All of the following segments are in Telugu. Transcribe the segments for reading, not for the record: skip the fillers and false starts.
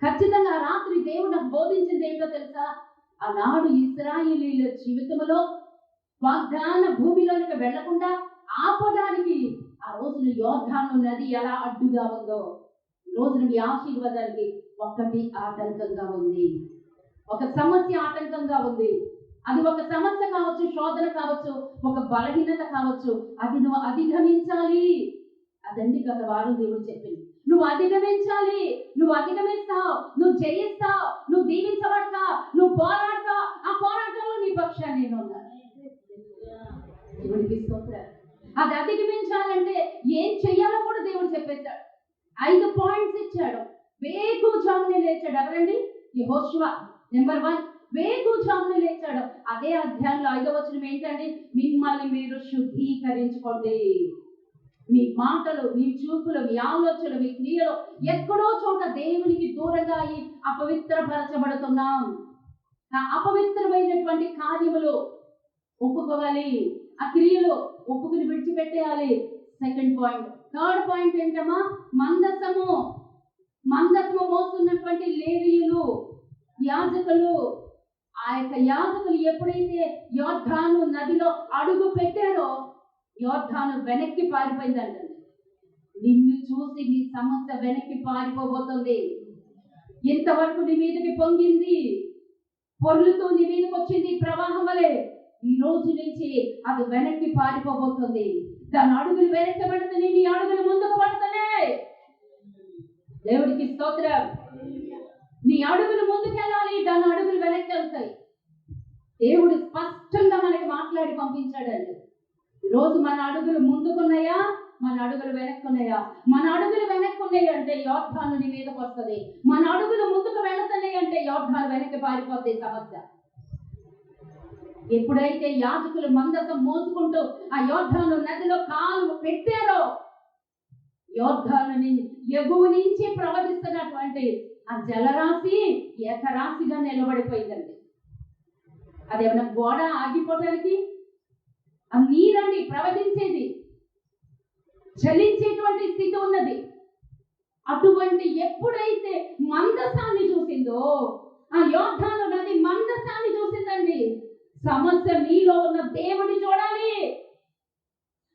ఖచ్చితంగా ఆ రాత్రి దేవుడు నాకు బోధించింది ఏంటో తెలుసా? ఆనాడు ఇశ్రాయేలీయుల జీవితంలో వాగ్దాన భూమిలోనికి వెళ్లకుండా ఆపడానికి ఆ రోజున యోర్దాను నది ఎలా అడ్డుగా ఉందో, ఈ రోజున మీ ఆశీర్వాదానికి ఒకటి ఆటంకంగా ఉంది. ఒక సమస్య ఆటంకంగా ఉంది. అది ఒక సమస్య కావచ్చు, శోధన కావచ్చు, ఒక బలహీనత కావచ్చు. అది నువ్వు అధిగమించాలి. అదండి గత వారం దేవుడు చెప్పింది. నువ్వు అధిగమించాలి. నువ్వు అధిగమిస్తావు, నువ్వు జయిస్తావు, నువ్వు దీవించబడతావు, నువ్వు పోరాడతావు. ఆ పోరాటంలో నీ పక్షాన్ని నేను ఉన్నాను. దేవుడికి స్తోత్రం. అది అధిగమించాలంటే ఏం చెయ్యాలో కూడా దేవుడు చెప్పేశాడు. 5 పాయింట్స్ ఇచ్చాడు. వేకువజామునే లేచాడు. ఎవరండి? యెహోషువ. నెంబర్ 1, వేకువజామునే లేచాడు. అదే అధ్యాయంలో 5వ వచనం ఏంటండి? మిమ్మల్ని మీరు శుద్ధీకరించుకోండి. మీ మాటలు, మీ చూపులు, మీ ఆలోచనలు, మీ క్రియలు ఎక్కడో చోట దేవునికి దూరంగా అయి అపవిత్రపరచబడుతున్నాం. ఆ అపవిత్రమైనటువంటి కార్యములు ఒప్పుకోవాలి. ఆ క్రియలు ఒప్పుకుని విడిచిపెట్టేయాలి. Second point. థర్డ్ పాయింట్ ఏంటమ్మా? మందసము మోస్తున్నటువంటి లేవీయులు, యాజకులు. ఆ యొక్క యాజకులు ఎప్పుడైతే యోర్దాను నదిలో అడుగు పెట్టారో యోర్దాను వెనక్కి పారిపోయిందంటండి. నిన్ను చూసి నీ సమస్య వెనక్కి పారిపోబోతుంది. ఇంతవరకు నీ మీదకి పొంగింది, పొర్లుతూ నీ మీదకి వచ్చింది ప్రవాహం వలె. ఈ రోజు నుంచి అది వెనక్కి పారిపోబోతుంది. దాని అడుగులు వెనక్కి పడుతున్నాయి, నీ అడుగులు ముందుకు పడుతున్నాయి. దేవుడికి స్తోత్రం. నీ అడుగులు ముందుకెళ్ళాలి, దాని అడుగులు వెనక్కి వెళ్తాయి. దేవుడు స్పష్టంగా మనకి మాట్లాడి పంపించాడండి. ఈరోజు మన అడుగులు ముందుకున్నాయా, మన అడుగులు వెనక్కున్నాయా? మన అడుగులు వెనక్కున్నాయి అంటే యోర్దాను నీ మీదకి వస్తుంది. మన అడుగులు ముందుకు వెళుతున్నాయి అంటే యోర్దాను వెనక్కి పారిపోద్ది సమస్య. ఎప్పుడైతే యాజకులు మందసం మోసుకుంటూ ఆ యోర్దాను నదిలో కాలు పెట్టారో యోర్దాను ఎగువ నుంచి ప్రవహిస్తున్నటువంటి ఆ జలరాశి ఏకరాశిగా నిలబడిపోయిందండి. అదేమన్నా గోడ ఆగిపోవడానికి? ఆ నీరండి ప్రవహించేది, చలించేటువంటి స్థితి ఉన్నది. అటువంటి ఎప్పుడైతే మందసాన్ని చూసిందో ఆ యోర్దాను నది మందసాన్ని చూసిందండి. సమస్య నీలో ఉన్న దేవుని చూడాలి.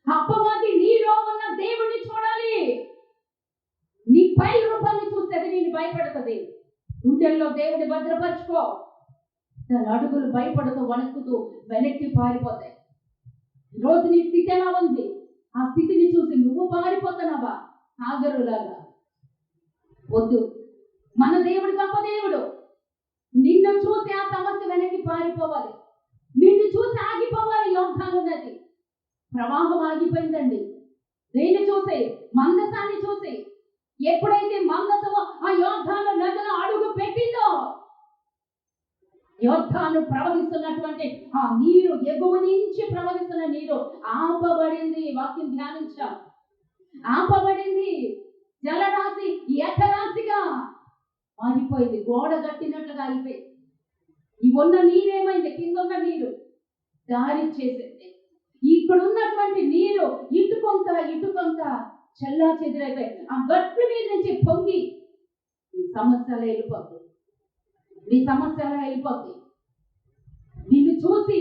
అపవాది నీలో ఉన్న దేవుని చూడాలి. నీ పై రూపాన్ని చూస్తే అది నేను భయపడుతుంది. గుండెల్లో దేవుని భద్రపరచుకో. దాని అడుగులు భయపడుతూ వణుకుతూ వెనక్కి పారిపోతాయి. రోజు నీ స్థితి ఎలా ఉంది? ఆ స్థితిని చూసి నువ్వు పారిపోతున్నావా? ఆగరులాగా వద్దు. మన దేవుడు గొప్ప దేవుడు. నిన్ను చూసి ఆ సమస్య వెనక్కి పారిపోవాలి. నిన్ను చూసి ఆగిపోవాలి. యోర్దాను నది ప్రవాహం ఆగిపోయిందండి. దేన్ని చూసి? మందసాన్ని చూసి. ఎప్పుడైతే మందసము ఆ యోర్దాను నదిలో అడుగు పెట్టిందో యోర్దాను ప్రవహిస్తున్నటువంటి ఆ నీరు, ఎగువ నుంచి ప్రవహిస్తున్న నీరు ఆపబడింది. వాక్యం ధ్యానించా. ఆపబడింది. జలరాశి ఏకరాశిగా మారిపోయింది. గోడ కట్టినట్లుగా అయిపోయింది. ఈ ఉన్న నీరేమైంది? కింద ఉన్న నీరు దారి చేసింది. ఇక్కడ ఉన్నటువంటి నీరు ఇటుకొంత చెల్లా చెదిరైపోయి ఆ గట్టు మీద నుంచి పొంగి ఈ సమస్యలో వెళ్ళిపోతుంది. నీ సమస్యలో వెళ్ళిపోతుంది. నిన్ను చూసి,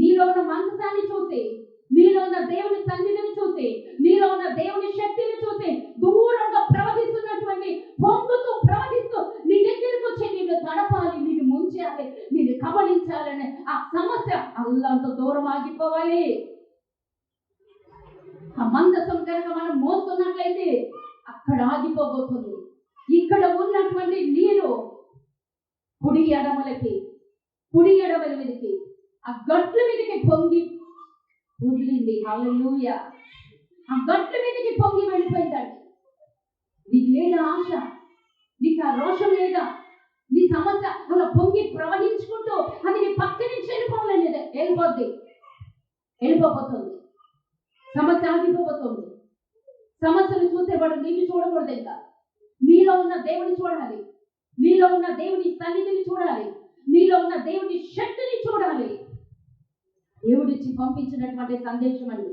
నీలో ఉన్న మందసాన్ని చూసి, నీలో ఉన్న దేవుని సన్నిధిని చూసి, నీలో ఉన్న దేవుని శక్తిని చూసి దూరంగా ప్రవహిస్తున్నటువంటి పొంగుతూ ప్రవహిస్తూ నీ దగ్గరకు వచ్చి నిన్ను తడపాలి, నిన్ను ముంచాలి, నిన్ను కబళించాలని ఆ సమస్య అల్లంత దూరం ఆగిపోవాలి. ఆ మందసం కనుక మనం మోస్తున్నట్లయితే అక్కడ ఆగిపోబోతుంది. ఇక్కడ ఉన్నటువంటి నీరు కుడి ఎడమల మీదకి ఆ గట్ల మీదకి పొంగి వదిలింది. హల్లెలూయా. ఆ గట్ల మీదకి పొంగి వెళ్ళిపోయిందండి. నీకు లేదా ఆశ? నీకు ఆ రోషం లేదా? నీ సమస్య అలా పొంగి ప్రవహించుకుంటూ అది నీ పక్క నుంచి వెళ్ళిపోలేదు, వెళ్ళిపోబోతుంది. సమస్య ఆగిపోబోతుంది. సమస్యను చూసేవాడు నిన్ను చూడకూడదు. ఇంకా నీలో ఉన్న దేవుని చూడాలి, నీలో ఉన్న దేవుని సన్నిధిని చూడాలి, నీలో ఉన్న దేవుని శక్తిని చూడాలి. దేవుడిచ్చి పంపించినటువంటి సందేశం అండి.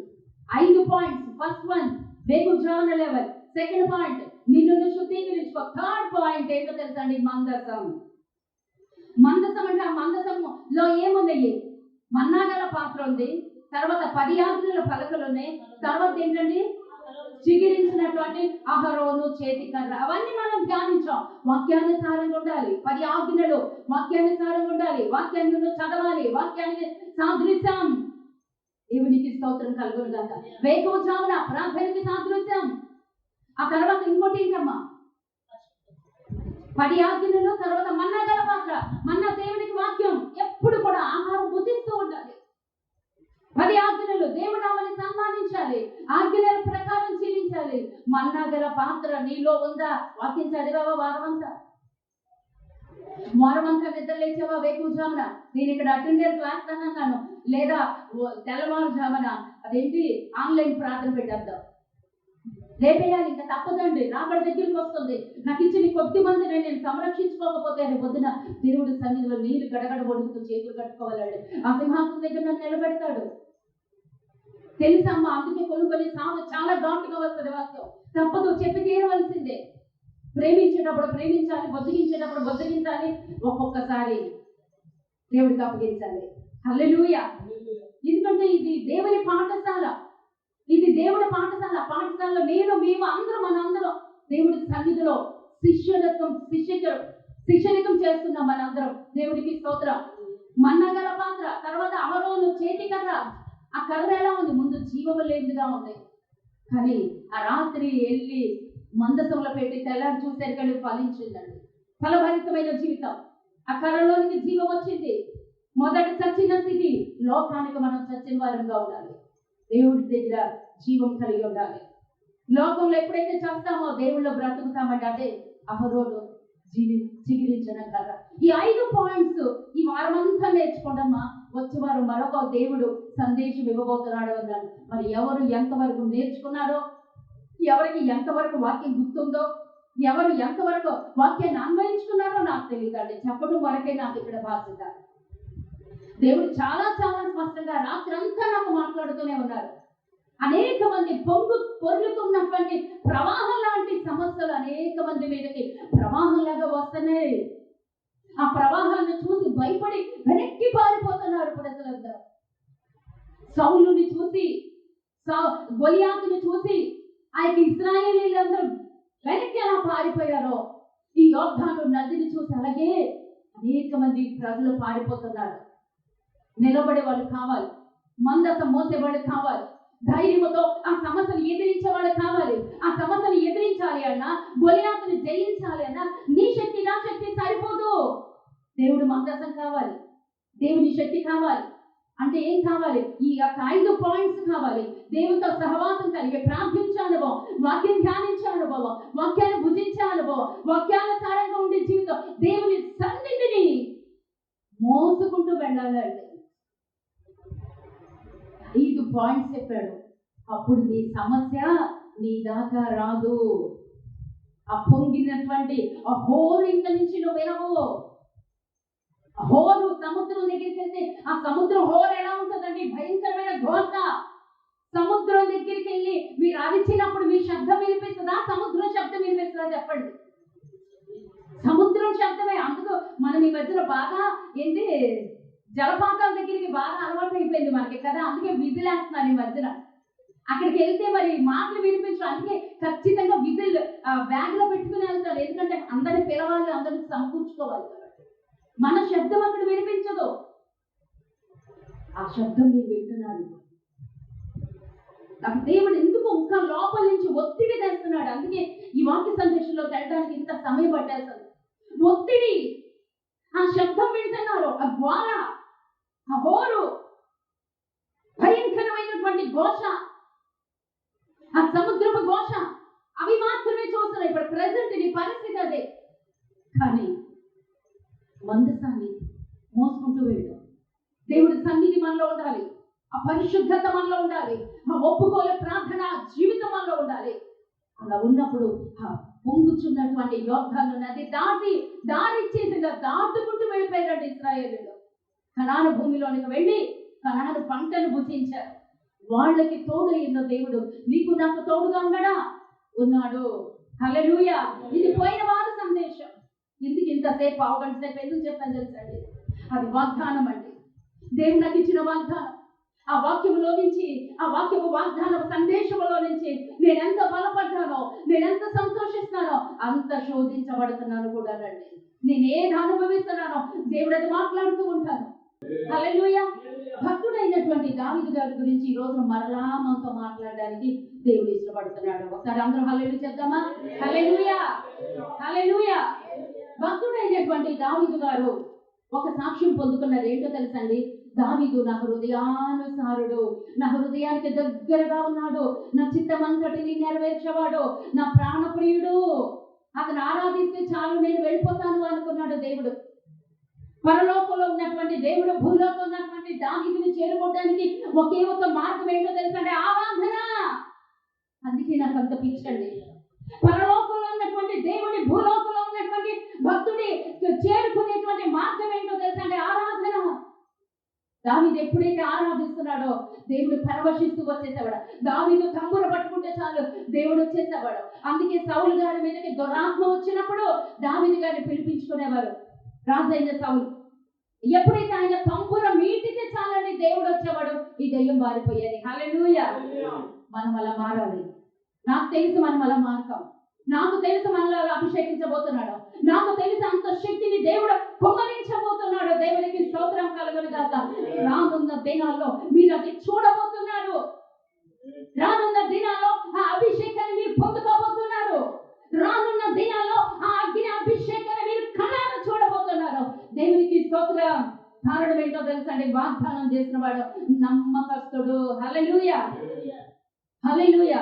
5 పాయింట్స్. ఫస్ట్ 1, వేకువజామున లేవాలి. సెకండ్ పాయింట్, నిన్ను శుద్ధీకరించుకో. థర్డ్ పాయింట్ ఏంటో తెలుసా అండి? మందసం. మందసం అంటే ఆ మందసంలో ఏమున్నాయి? మన్నాగల పాత్ర ఉంది, తర్వాత 10 ఆజ్ఞల పలకలు ఉన్నాయి, తర్వాత ఏంటండి చిగిరించినటువంటి అహరోను చేతి కర్ర. అవన్నీ మనం ధ్యానించాం. వాక్యానుసారంగా ఉండాలి, 10 ఆజ్ఞలు వాక్యానుసారంగా ఉండాలి, వాక్యాన్ని చదవాలి, వాక్యానికి సాదృశ్యం. దేవునికి స్తోత్రం కలుగును గాక. వేకువజామున ప్రార్థనకి సాదృశ్యం. ఆ తర్వాత ఇంకోటి ఏంటమ్మా? 10 ఆజ్ఞలు, తర్వాత మన్నా గల పాత్ర. మన్నా దేవునికి వాక్యం. ఎప్పుడు కూడా ఆహారం భుజిస్తూ ఉండాలి. 10 ఆజ్ఞలు, దేవుడు ఆమెను సన్మానించాలి, ఆజ్ఞల ప్రకారం జీవించాలి. మన్నా గల పాత్ర నీలో ఉందా? వాక్యం చదివావా వారమంతా? వారమంతా నిద్ర లేచావా? వేకువజామున నేను ఇక్కడ అటెండెన్స్ వేస్తానన్నాను, లేదా తెల్లవారుజామున అదేంటి ఆన్లైన్ ప్రార్థన పెట్టేద్దాం, రేపేయాలి, ఇంకా తప్పదండి, రాబడి దగ్గరికి వస్తుంది, నాకు ఇచ్చిన కొద్ది మందిని నేను సంరక్షించుకోకపోతే రేపు పొద్దున దేవుడి సన్నిధిలో నీళ్లు గడగడ ఒడుగుతూ చేతులు కట్టుకోవాలండి. ఆ సింహాసనం దగ్గర నన్ను నిలబెడతాడు తెలుసమ్మా. అందుకే కొన్ని సార్లు చాలా ఘాటుగా వస్తుంది వాక్యం. తప్పదు, చెప్పి తీరవలసిందే. ప్రేమించేటప్పుడు ప్రేమించాలి, బొద్దిగించేటప్పుడు బొద్దిగించాలి, ఒక్కొక్కసారి దేవుడికి అప్పగించాలి. హల్లెలూయా. ఎందుకంటే ఇది దేవుని పాఠశాల, ఇది దేవుడి పాఠశాల. పాఠశాలలో మేము అందరం మనందరం దేవుడి సన్నిధిలో శిష్యనికం చేస్తున్నాం మనందరం. దేవుడికి స్తోత్రం. మన్నగల పాత్ర, తర్వాత అహరోను చేతి కర్ర. ఆ కర్ర ఎలా ఉంది? ముందు జీవము లేనిదిగా ఉంది, కానీ ఆ రాత్రి వెళ్ళి మందసంలో పెట్టి తెల్లారి చూసేసరికి ఫలించిందండి. ఫలభరితమైన జీవితం. ఆ కర్రలోనికి జీవం వచ్చింది. మొదట చచ్చిన స్థితి, లోకానికి మనం చచ్చిన వారంగా ఉండాలి, దేవుడి దగ్గర జీవం కలిగి ఉండాలి. లోకంలో ఎప్పుడైతే చేస్తామో దేవుళ్ళో బ్రతుకుతామంటే అదే అహరోను చిగిరించిన కర్ర. ఈ 5 పాయింట్స్ ఈ వారమంతా నేర్చుకోండమ్మా. వచ్చే వారు మరొక దేవుడు సందేశం ఇవ్వబోతున్నాడు అన్నాడు. మరి ఎవరు ఎంతవరకు నేర్చుకున్నారో, ఎవరికి ఎంతవరకు వాక్యం గుర్తుందో, ఎవరు ఎంతవరకు వాక్యాన్ని అన్వయించుకున్నారో నాకు తెలియదండి. చెప్పడం వరకే నాకు ఇక్కడ బాధ్యత. దేవుడు చాలా చాలా స్పష్టంగా రాత్రి అంతా నాకు మాట్లాడుతూనే ఉన్నారు. అనేక మంది పొర్లుతున్నటువంటి ప్రవాహం లాంటి సమస్యలు అనేక మంది మీదకి ప్రవాహంలాగా వస్తున్నాయి. ఆ ప్రవాహాన్ని చూసి భయపడి వెనక్కి పారిపోతున్నారు ప్రజలందరూ. సౌలుని చూసి, గొలియాతుని చూసి ఆ యొక్క ఇశ్రాయేలీలందరూ వెనక్కి ఎలా పారిపోయారో, ఈ యోర్దాను నదిని చూసి అలాగే అనేక మంది ప్రజలు పారిపోతున్నారు. నిలబడే వాళ్ళు కావాలి, మందసం మోసేవాళ్ళు కావాలి, ధైర్యంతో ఆ సమస్యను ఎదిరించేవాళ్ళు కావాలి. ఆ సమస్యను ఎదిరించాలి అన్నా, గొలియాతుని జయించాలి అన్నా నీ శక్తి నా శక్తి సరిపోదు. దేవుడు మందసం కావాలి, దేవుని శక్తి కావాలి. అంటే ఏం కావాలి? ఈ యొక్క 5 పాయింట్స్ కావాలి. దేవునితో సహవాసం కలిగి ప్రార్థించే అనుభవం, వాక్యం ధ్యానించే అనుభవం, వాక్యాన్ని భుజించే అనుభవం, వాక్యానుసారంగా ఉండే జీవితం, దేవుని సన్నిధిని మోసుకుంటూ వెళ్ళాలండి. 5 పాయింట్స్ చెప్పాడు. అప్పుడు నీ సమస్య నీ దాకా రాదు. ఆ పొంగినటువంటి ఆ హోరు ఇంక నుంచి నువ్వు వినవు. హోరు సముద్రం దగ్గరికి వెళ్తే ఆ సముద్రం హోరు ఎలా ఉంటుందండి? భయంకరమైన ఘోష. సముద్రం దగ్గరికి వెళ్ళి మీరు అరిచినప్పుడు మీ శబ్దం వినిపిస్తుందా? సముద్రం శబ్దం వినిపిస్తుందా? చెప్పండి. సముద్రం శబ్దమే. అందుకు మనం ఈ మధ్యలో బాగా ఏంటి జలపాతాల దగ్గరికి బాగా అలవాటు అయిపోయింది మనకి కదా, అందుకే విజిలేస్తున్నాను ఈ మధ్యన. అక్కడికి వెళ్తే మరి మాటలు వినిపించు, అందుకే ఖచ్చితంగా విజిల్ బ్యాగ్ లో పెట్టుకుని వెళ్తారు. ఎందుకంటే అందరిని పిలవాలి, అందరిని సమకూర్చుకోవాలి కాబట్టి. మన శబ్దం అక్కడ వినిపించదు. ఆ శబ్దం మీరు వింటున్నారు. నాకు దేవుడు ఎందుకు ఇంకా లోపల నుంచి ఒత్తిడి తెస్తున్నాడు. అందుకే ఈ వాక్య సందేశంలో వెళ్ళడానికి ఇంత సమయం పట్టేస్తుంది. ఒత్తిడి. ఆ శబ్దం వింటున్నారు, ఆ జ్వాల, ఆ హోరు, భయంకరమైనటువంటి ఘోష, ఆ సముద్రపు ఘోష, అవి మాత్రమే చూస్తున్నాయి. ఇప్పుడు ప్రజెంట్ నీ పరిస్థితి అదే. కానీ మందసాన్ని మోసుకుంటూ వెళ్తాం. దేవుడి సన్నిధి మనలో ఉండాలి, ఆ పరిశుద్ధత మనలో ఉండాలి, ఆ ఒప్పుకోలే ప్రార్థన జీవితం మనలో ఉండాలి. అలా ఉన్నప్పుడు ఆ పొంగుచున్నటువంటి యోర్దాను నది దారిచ్చేసింది, దాటుకుంటూ వెళ్ళిపోయారండి ఇశ్రాయేలీయులు. కనాను భూమిలోనికి వెళ్ళి కనాను పంటను భుజించారు. వాళ్ళకి తోడు అయిన దేవుడు నీకు నాకు తోడుగా ఉన్నాడా? ఉన్నాడు. హల్లెలూయా. ఇది పోయిన వారి సందేశం. ఎందుకు ఇంతసేపు పావుగంట సేపు ఎందుకు చెప్పాను తెలుసండి? అది వాగ్దానం అండి. దేవుడు నాకు ఇచ్చిన వాగ్దానం. ఆ వాక్యములో నుంచి, ఆ వాక్యపు వాగ్దాన సందేశములో నుంచి నేనెంత బలపడ్డానో, నేనెంత సంతోషిస్తున్నానో అంత శోధించబడుతున్నాను కూడా రండి. నేను ఏది అనుభవిస్తున్నానో దేవుడు అది మాట్లాడుతూ ఉంటాను. హల్లెలూయా. భక్తుడైనటువంటి దావీదు గారి గురించి ఈ రోజు మరలా మనతో మాట్లాడడానికి దేవుడు ఇష్టపడుతున్నాడు. ఒకసారి అందరూ హల్లెలూయా చెప్దామా? హల్లెలూయా, హల్లెలూయా. భక్తుడైనటువంటి దావీదు గారు ఒక సాక్ష్యం పొందుకున్నది ఏంటో తెలుసండి? దావీదు నా హృదయానుసారుడు, నా హృదయానికి దగ్గరగా ఉన్నాడు, నా చిత్తమంతటిని నెరవేర్చేవాడు, నా ప్రాణప్రియుడు, అతను ఆరాధిస్తే చాలు నేను వెళ్ళిపోతాను అనుకున్నాడు దేవుడు. పరలోకంలో ఉన్నటువంటి దేవుడు భూలోకంలో ఉన్నటువంటి దావీదుని చేరుకోవడానికి ఒకే ఒక మార్గం ఏంటో తెలుసండి? ఆరాధన. అందుకే నాకు అంత పిచ్చండి. పరలోకంలో ఉన్నటువంటి దేవుడి భూలోకంలో ఉన్నటువంటి భక్తుడి చేరుకునేటువంటి మార్గం ఏంటో తెలుసండి? ఆరాధన. దావీదు ఎప్పుడైతే ఆరాధిస్తున్నాడో దేవుడు పరవశిస్తూ వచ్చేసేవాడు. దావీదు తంబుర పట్టుకుంటే చాలు దేవుడు వచ్చేసేవాడు. అందుకే సౌలు గారి మీదకి దురాత్మ వచ్చినప్పుడు దావీదు గారిని పిలిపించుకునేవారు. రాజైన సౌలు ఎప్పుడైతే ఆయన తంబుర మీటితే చాలని దేవుడు వచ్చేవాడు, ఈ దెయ్యం మారిపోయేది. హల్లెలూయా. మనం అలా మారాలి. నాకు తెలుసు మనం అలా మారుతాం. నాకు తెలుసు మనలో అభిషేకించబోతున్నాడు. నాకు తెలుసు అంత శక్తిని దేవుడు కుమ్మరించబోతున్నాడు. దేవునికి స్తోత్రం కలుగును గాక. రానున్న దినాల్లో మీరు అది చూడబోతున్నారు. రానున్న దినాల్లో ఆ అభిషేకాన్ని మీరు పొందుకోబోతున్నారు. రానున్న దినాల్లో ఆ అగ్ని అభిషేకాన్ని మీరు కళ్ళారా చూడబోతున్నారు. దేవునికి స్తోత్రం. కారణం ఏంటో తెలుసండి? వాగ్దానం చేసిన వాడు నమ్మకస్తుడు. హల్లెలూయా, హల్లెలూయా.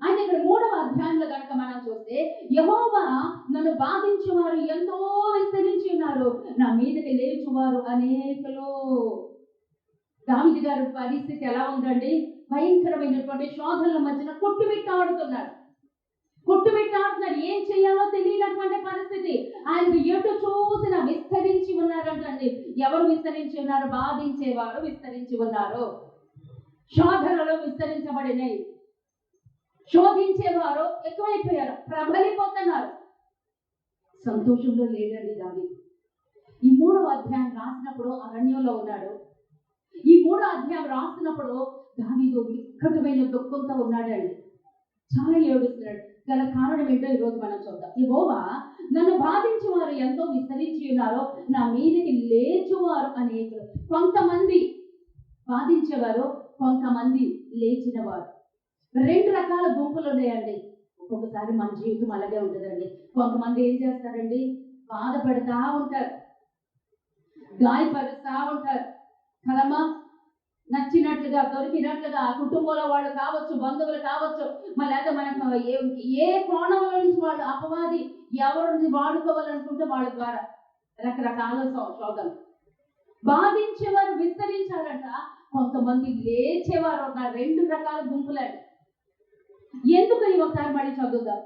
అయితే ఇక్కడ 3వ అధ్యాయంలో కనుక మనం చూస్తే, యెహోవా నన్ను బాధించువారు ఎంతో విస్తరించి ఉన్నారు, నా మీదకి లేచువారు అనేకులు. దావీదు గారి పరిస్థితి ఎలా ఉందండి? భయంకరమైనటువంటి శోధనల మధ్యన కొట్టుమిట్టాడుతున్నాడు. ఏం చేయాలో తెలియనటువంటి పరిస్థితి. ఆయనకు ఎటు చూసిన విస్తరించి ఉన్నారంటండి. ఎవరు విస్తరించి ఉన్నారు? బాధించేవారు విస్తరించి ఉన్నారు. శోధనలు విస్తరించబడినాయి. శోధించేవారు ఎక్కువైపోయారు, ప్రబలిపోతున్నారు. సంతోషంలో లేడండి దావీదు. ఈ 3వ అధ్యాయం రాసినప్పుడు అరణ్యంలో ఉన్నాడు. ఈ 3వ అధ్యాయం రాసినప్పుడు దావీదు వికటమైన దుఃఖంతో ఉన్నాడండి. చాలా ఏడుస్తున్నాడు. గల కారణం ఏంటో ఈరోజు మనం చూద్దాం. యెహోవా నన్ను బాధించేవారు ఎంతో విస్తరించి ఉన్నారో, నా మీదకి లేచువారు అనేకులు. కొంతమంది బాధించేవారు, కొంతమంది లేచిన వారు. 2 రకాల గుంపులు ఉన్నాయండి. ఒక్కొక్కసారి మన జీవితం అలాగే ఉంటుందండి. కొంతమంది ఏం చేస్తారండి? బాధ పెడతా ఉంటారు, గాయపరుస్తా ఉంటారు కదమ్మా. నచ్చినట్లుగా, దొరికినట్లుగా కుటుంబంలో వాళ్ళు కావచ్చు, బంధువులు కావచ్చు, మళ్ళీ అయితే మనకు ఏ కోణంలో నుంచి వాళ్ళు అపవాది ఎవరిని వాడుకోవాలనుకుంటే వాళ్ళ ద్వారా రకరకాల శోధనలు. బాధించేవారు విస్తరించారంట, కొంతమంది లేచేవారు ఉన్నారు. 2 రకాల గుంపులండి. ఎందుకని ఒకసారి మళ్ళీ చదువుదాం.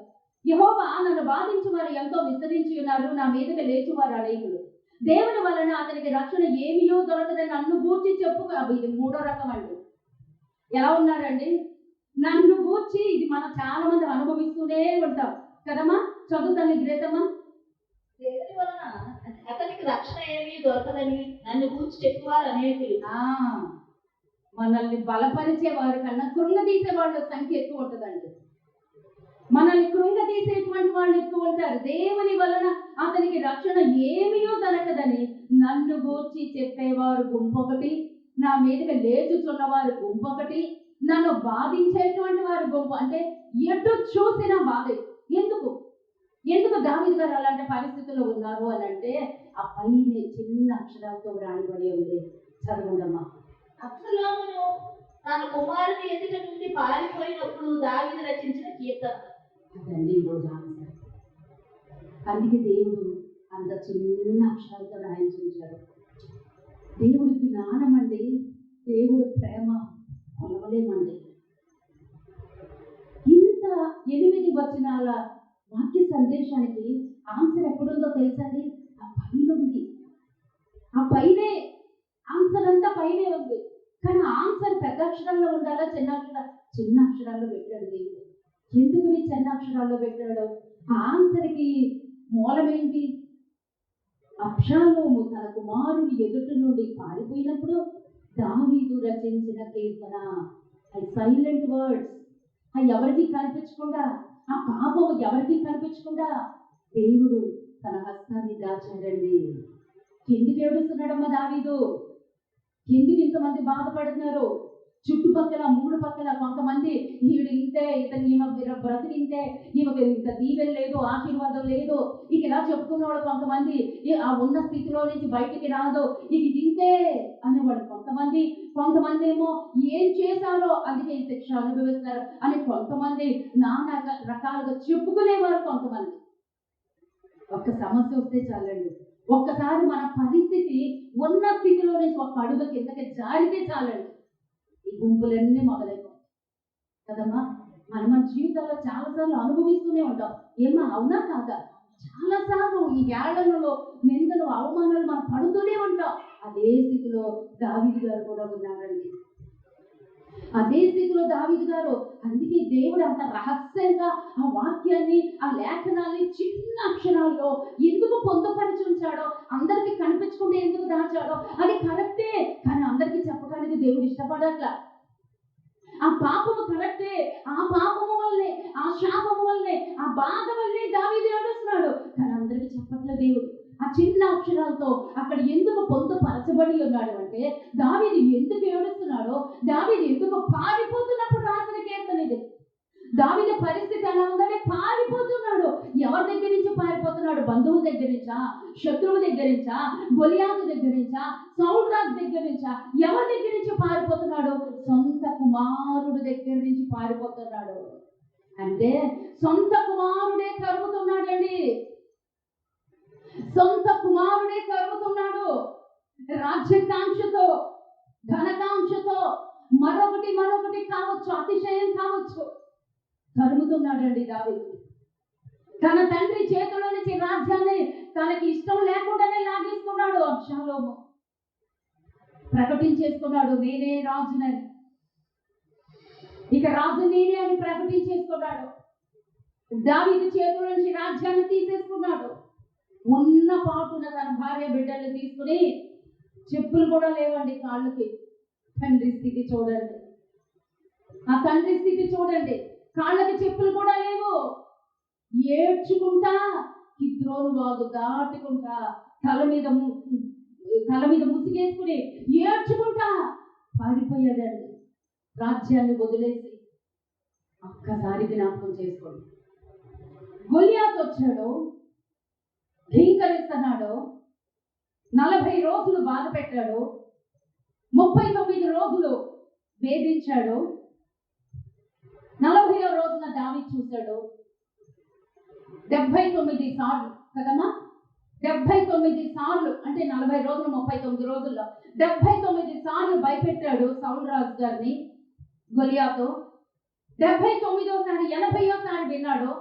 యెహోవా నన్ను బాధించేవారు ఎంతో విస్తరించి ఉన్నారు, నా మీదకి లేచువారు అనేకులు. దేవుని వలన అతనికి రక్షణ ఏమియో దొరకదని నన్ను గూర్చి చెప్పుకో. ఇది 3వ రకం అండి. ఎలా ఉన్నారండి? నన్ను గూర్చి, ఇది మనం చాలా మంది అనుభవిస్తూనే ఉంటాం కదమ్మా. చదువుతాను గ్రేసమ్మా. దేవుని వలన అతనికి రక్షణ ఏమీ దొరకదని నన్ను గూర్చి చెప్పువారు అనేకులు. మనల్ని బలపరిచే వారి కన్నా కృంగదీసే వాళ్ళ సంఖ్య ఎక్కువ ఉంటుందండి. మనల్ని కృంగదీసేటువంటి వాళ్ళు ఎక్కువ ఉంటారు. దేవుని వలన అతనికి రక్షణ ఏమీయో దొరకదని నన్ను గూర్చి చెప్పేవారు గుంపొకటి, నా మీదకి లేచుచున్నవారు గుంపొకటి, నన్ను బాధించేటువంటి వారి గుంపు. అంటే ఎటు చూసిన బాధే. ఎందుకు దావీదు గారు అలాంటి పరిస్థితుల్లో ఉన్నారు అని అంటే, ఆ పైన చిన్న అక్షరాలతో వ్రాయబడి ఉంది. చదవండమ్మా. అబ్షాలోమును తన కుమారుని ఎదుట నుండి పారిపోయినప్పుడు దావీదు రచించిన కీర్తన. అదండి ఈరోజు ఆన్సర్. అందుకే దేవుడు అంత చిన్న అక్షరాలతో రాయించాడు. దేవుడి జ్ఞానం అండి, దేవుడు ప్రేమ కొలవలేమండి. ఇంత 8 వచనాల వాక్య సందేశానికి ఆన్సర్ ఎక్కడుందో తెలుసండి? ఆ పైన ఉంది. ఆ పైనే ఆన్సర్ అంతా పైనే ఉంది. కానీ ఆన్సర్ పెద్ద అక్షరంలో ఉండాలా, చిన్న అక్షరాల్లో పెట్టాడు దేవుడు. ఎందుకు నీ చిన్నాక్షరాల్లో పెట్టాడు? ఆ ఆన్సర్కి మూలమేంటి? అబ్షాలోము తన కుమారుని ఎదుటి నుండి పారిపోయినప్పుడు దావీదు రచించిన కీర్తన. సైలెంట్ వర్డ్స్, ఎవరికి కనిపించకుండా, ఆ పాపము ఎవరికి కనిపించకుండా దేవుడు తన హస్తాన్ని దాచాడండి. ఎందుకు ఏడుస్తున్నాడమ్మా దావీదు? ఎందుకు ఇంతమంది బాధపడుతున్నారు? చుట్టుపక్కల మూడు పక్కల కొంతమంది ఈవిడ ఇంతే, ఈమె బ్రతికింతే, ఈమెకు ఇంత దీవెన లేదు, ఆశీర్వాదం లేదు, ఇక ఇలా చెప్పుకునేవాడు కొంతమంది. ఆ ఉన్న స్థితిలో నుంచి బయటికి రాదు, ఇది ఇంతే అనేవాడు కొంతమంది. కొంతమంది ఏమో ఏం చేశారో అందుకే ఈ శిక్ష అనుభవిస్తారు అని కొంతమంది నానా రకాలుగా చెప్పుకునేవారు కొంతమంది. ఒక్క సమస్య వస్తే చాలండి, ఒక్కసారి మన పరిస్థితి ఉన్న స్థితిలో నుంచి ఒక అడుగు కిందకి జారితే చాలండి, ఈ గుంపులన్నీ మొదలైపోతాయి కదమ్మా. మన జీవితాల్లో చాలాసార్లు అనుభవిస్తూనే ఉంటాం. ఏమా అవునా కాదా? చాలాసార్లు ఈ ఏళ్లలో నిందలు అవమానాలు మనం పడుతూనే ఉంటాం. అదే స్థితిలో దావీదు గారు కూడా ఉన్నారండి. అదే స్థితిలో దావీదు గారు. అందుకే దేవుడు అంత రహస్యంగా ఆ వాక్యాన్ని, ఆ లేఖనాన్ని చిన్న అక్షరాల్లో ఎందుకు పొందుపరిచి ఉంచాడో, అందరికి కనిపించకుండా ఎందుకు దాచాడో అది కరెక్టే. కానీ అందరికీ చెప్పడానికి దేవుడు ఇష్టపడట్లా. ఆ పాపము కరెక్టే, ఆ పాపము వల్లే, ఆ శాపము వల్లే, ఆ బాధ వల్లే దావీదు ఏడుస్తున్నాడు. కానీ అందరికి చెప్పట్లే దేవుడు. ఆ చిన్న అక్షరాలతో అక్కడ ఎందుకు పొందుపరచబడి ఉన్నాడు అంటే, దావీదు ఎందుకు ఏడుస్తున్నాడో, దావీదు ఎందుకు పారిపోతున్నప్పుడు రాసిన కీర్తన ఇది. దావీదు పరిస్థితి ఎలా ఉందంటే పారిపోతున్నాడు. ఎవరి దగ్గర నుంచి పారిపోతున్నాడు? బంధువుల దగ్గర నుంచా, శత్రువు దగ్గర నుంచా, గొలియాతు దగ్గర నుంచా, సౌలు రాజు దగ్గర నుంచా? ఎవరి దగ్గర నుంచి పారిపోతున్నాడు? సొంత కుమారుడు దగ్గర నుంచి పారిపోతున్నాడు. అంటే సొంత కుమారుడే తరుగుతున్నాడండి. సొంత కుమారుడే తరుగుతున్నాడు. రాజ్యకాంక్షతో, ధనకాంక్షతో, మరొకటి కావచ్చు, అతిశయం కావచ్చు, తరుగుతున్నాడండి దావీదు. తన తండ్రి చేతిలో నుంచి రాజ్యాన్ని తనకి ఇష్టం లేకుండానే లాగేసుకున్నాడు. అబ్షాలోము ప్రకటించేసుకున్నాడు, నేనే రాజునని. ఇక రాజు నేనే అని ప్రకటించేసుకున్నాడు. దావీదు చేతుల నుంచి రాజ్యాన్ని తీసేసుకున్నాడు. ఉన్న పాటున తన భార్య బిడ్డలు తీసుకుని, చెప్పులు కూడా లేవండి కాళ్ళకి. తండ్రి స్థితి చూడండి, ఆ తండ్రి స్థితి చూడండి. కాళ్ళకి చెప్పులు కూడా లేవు. ఏడ్చుకుంటా కిద్రోను వాగు దాటుకుంటా తల మీద ముసిగేసుకుని ఏడ్చుకుంటా పారిపోయాడండి రాజ్యాన్ని వదిలేసి. ఒక్కసారి జ్ఞాపకం చేసుకోండి. గొలియాతు వచ్చాడు, భీకరిస్తున్నాడు, 40 రోజులు బాధ పెట్టాడు, 39 రోజులు వేధించాడు. 40వ రోజున దావీదు చూశాడు. 79 సార్లు కదమ్మా, 79 సార్లు అంటే 40 రోజులు 39 రోజుల్లో 79 సార్లు భయపెట్టాడు సౌలు రాజు గారిని గొలియాతు. 79వ సారి 80వ సారి విన్నాడు.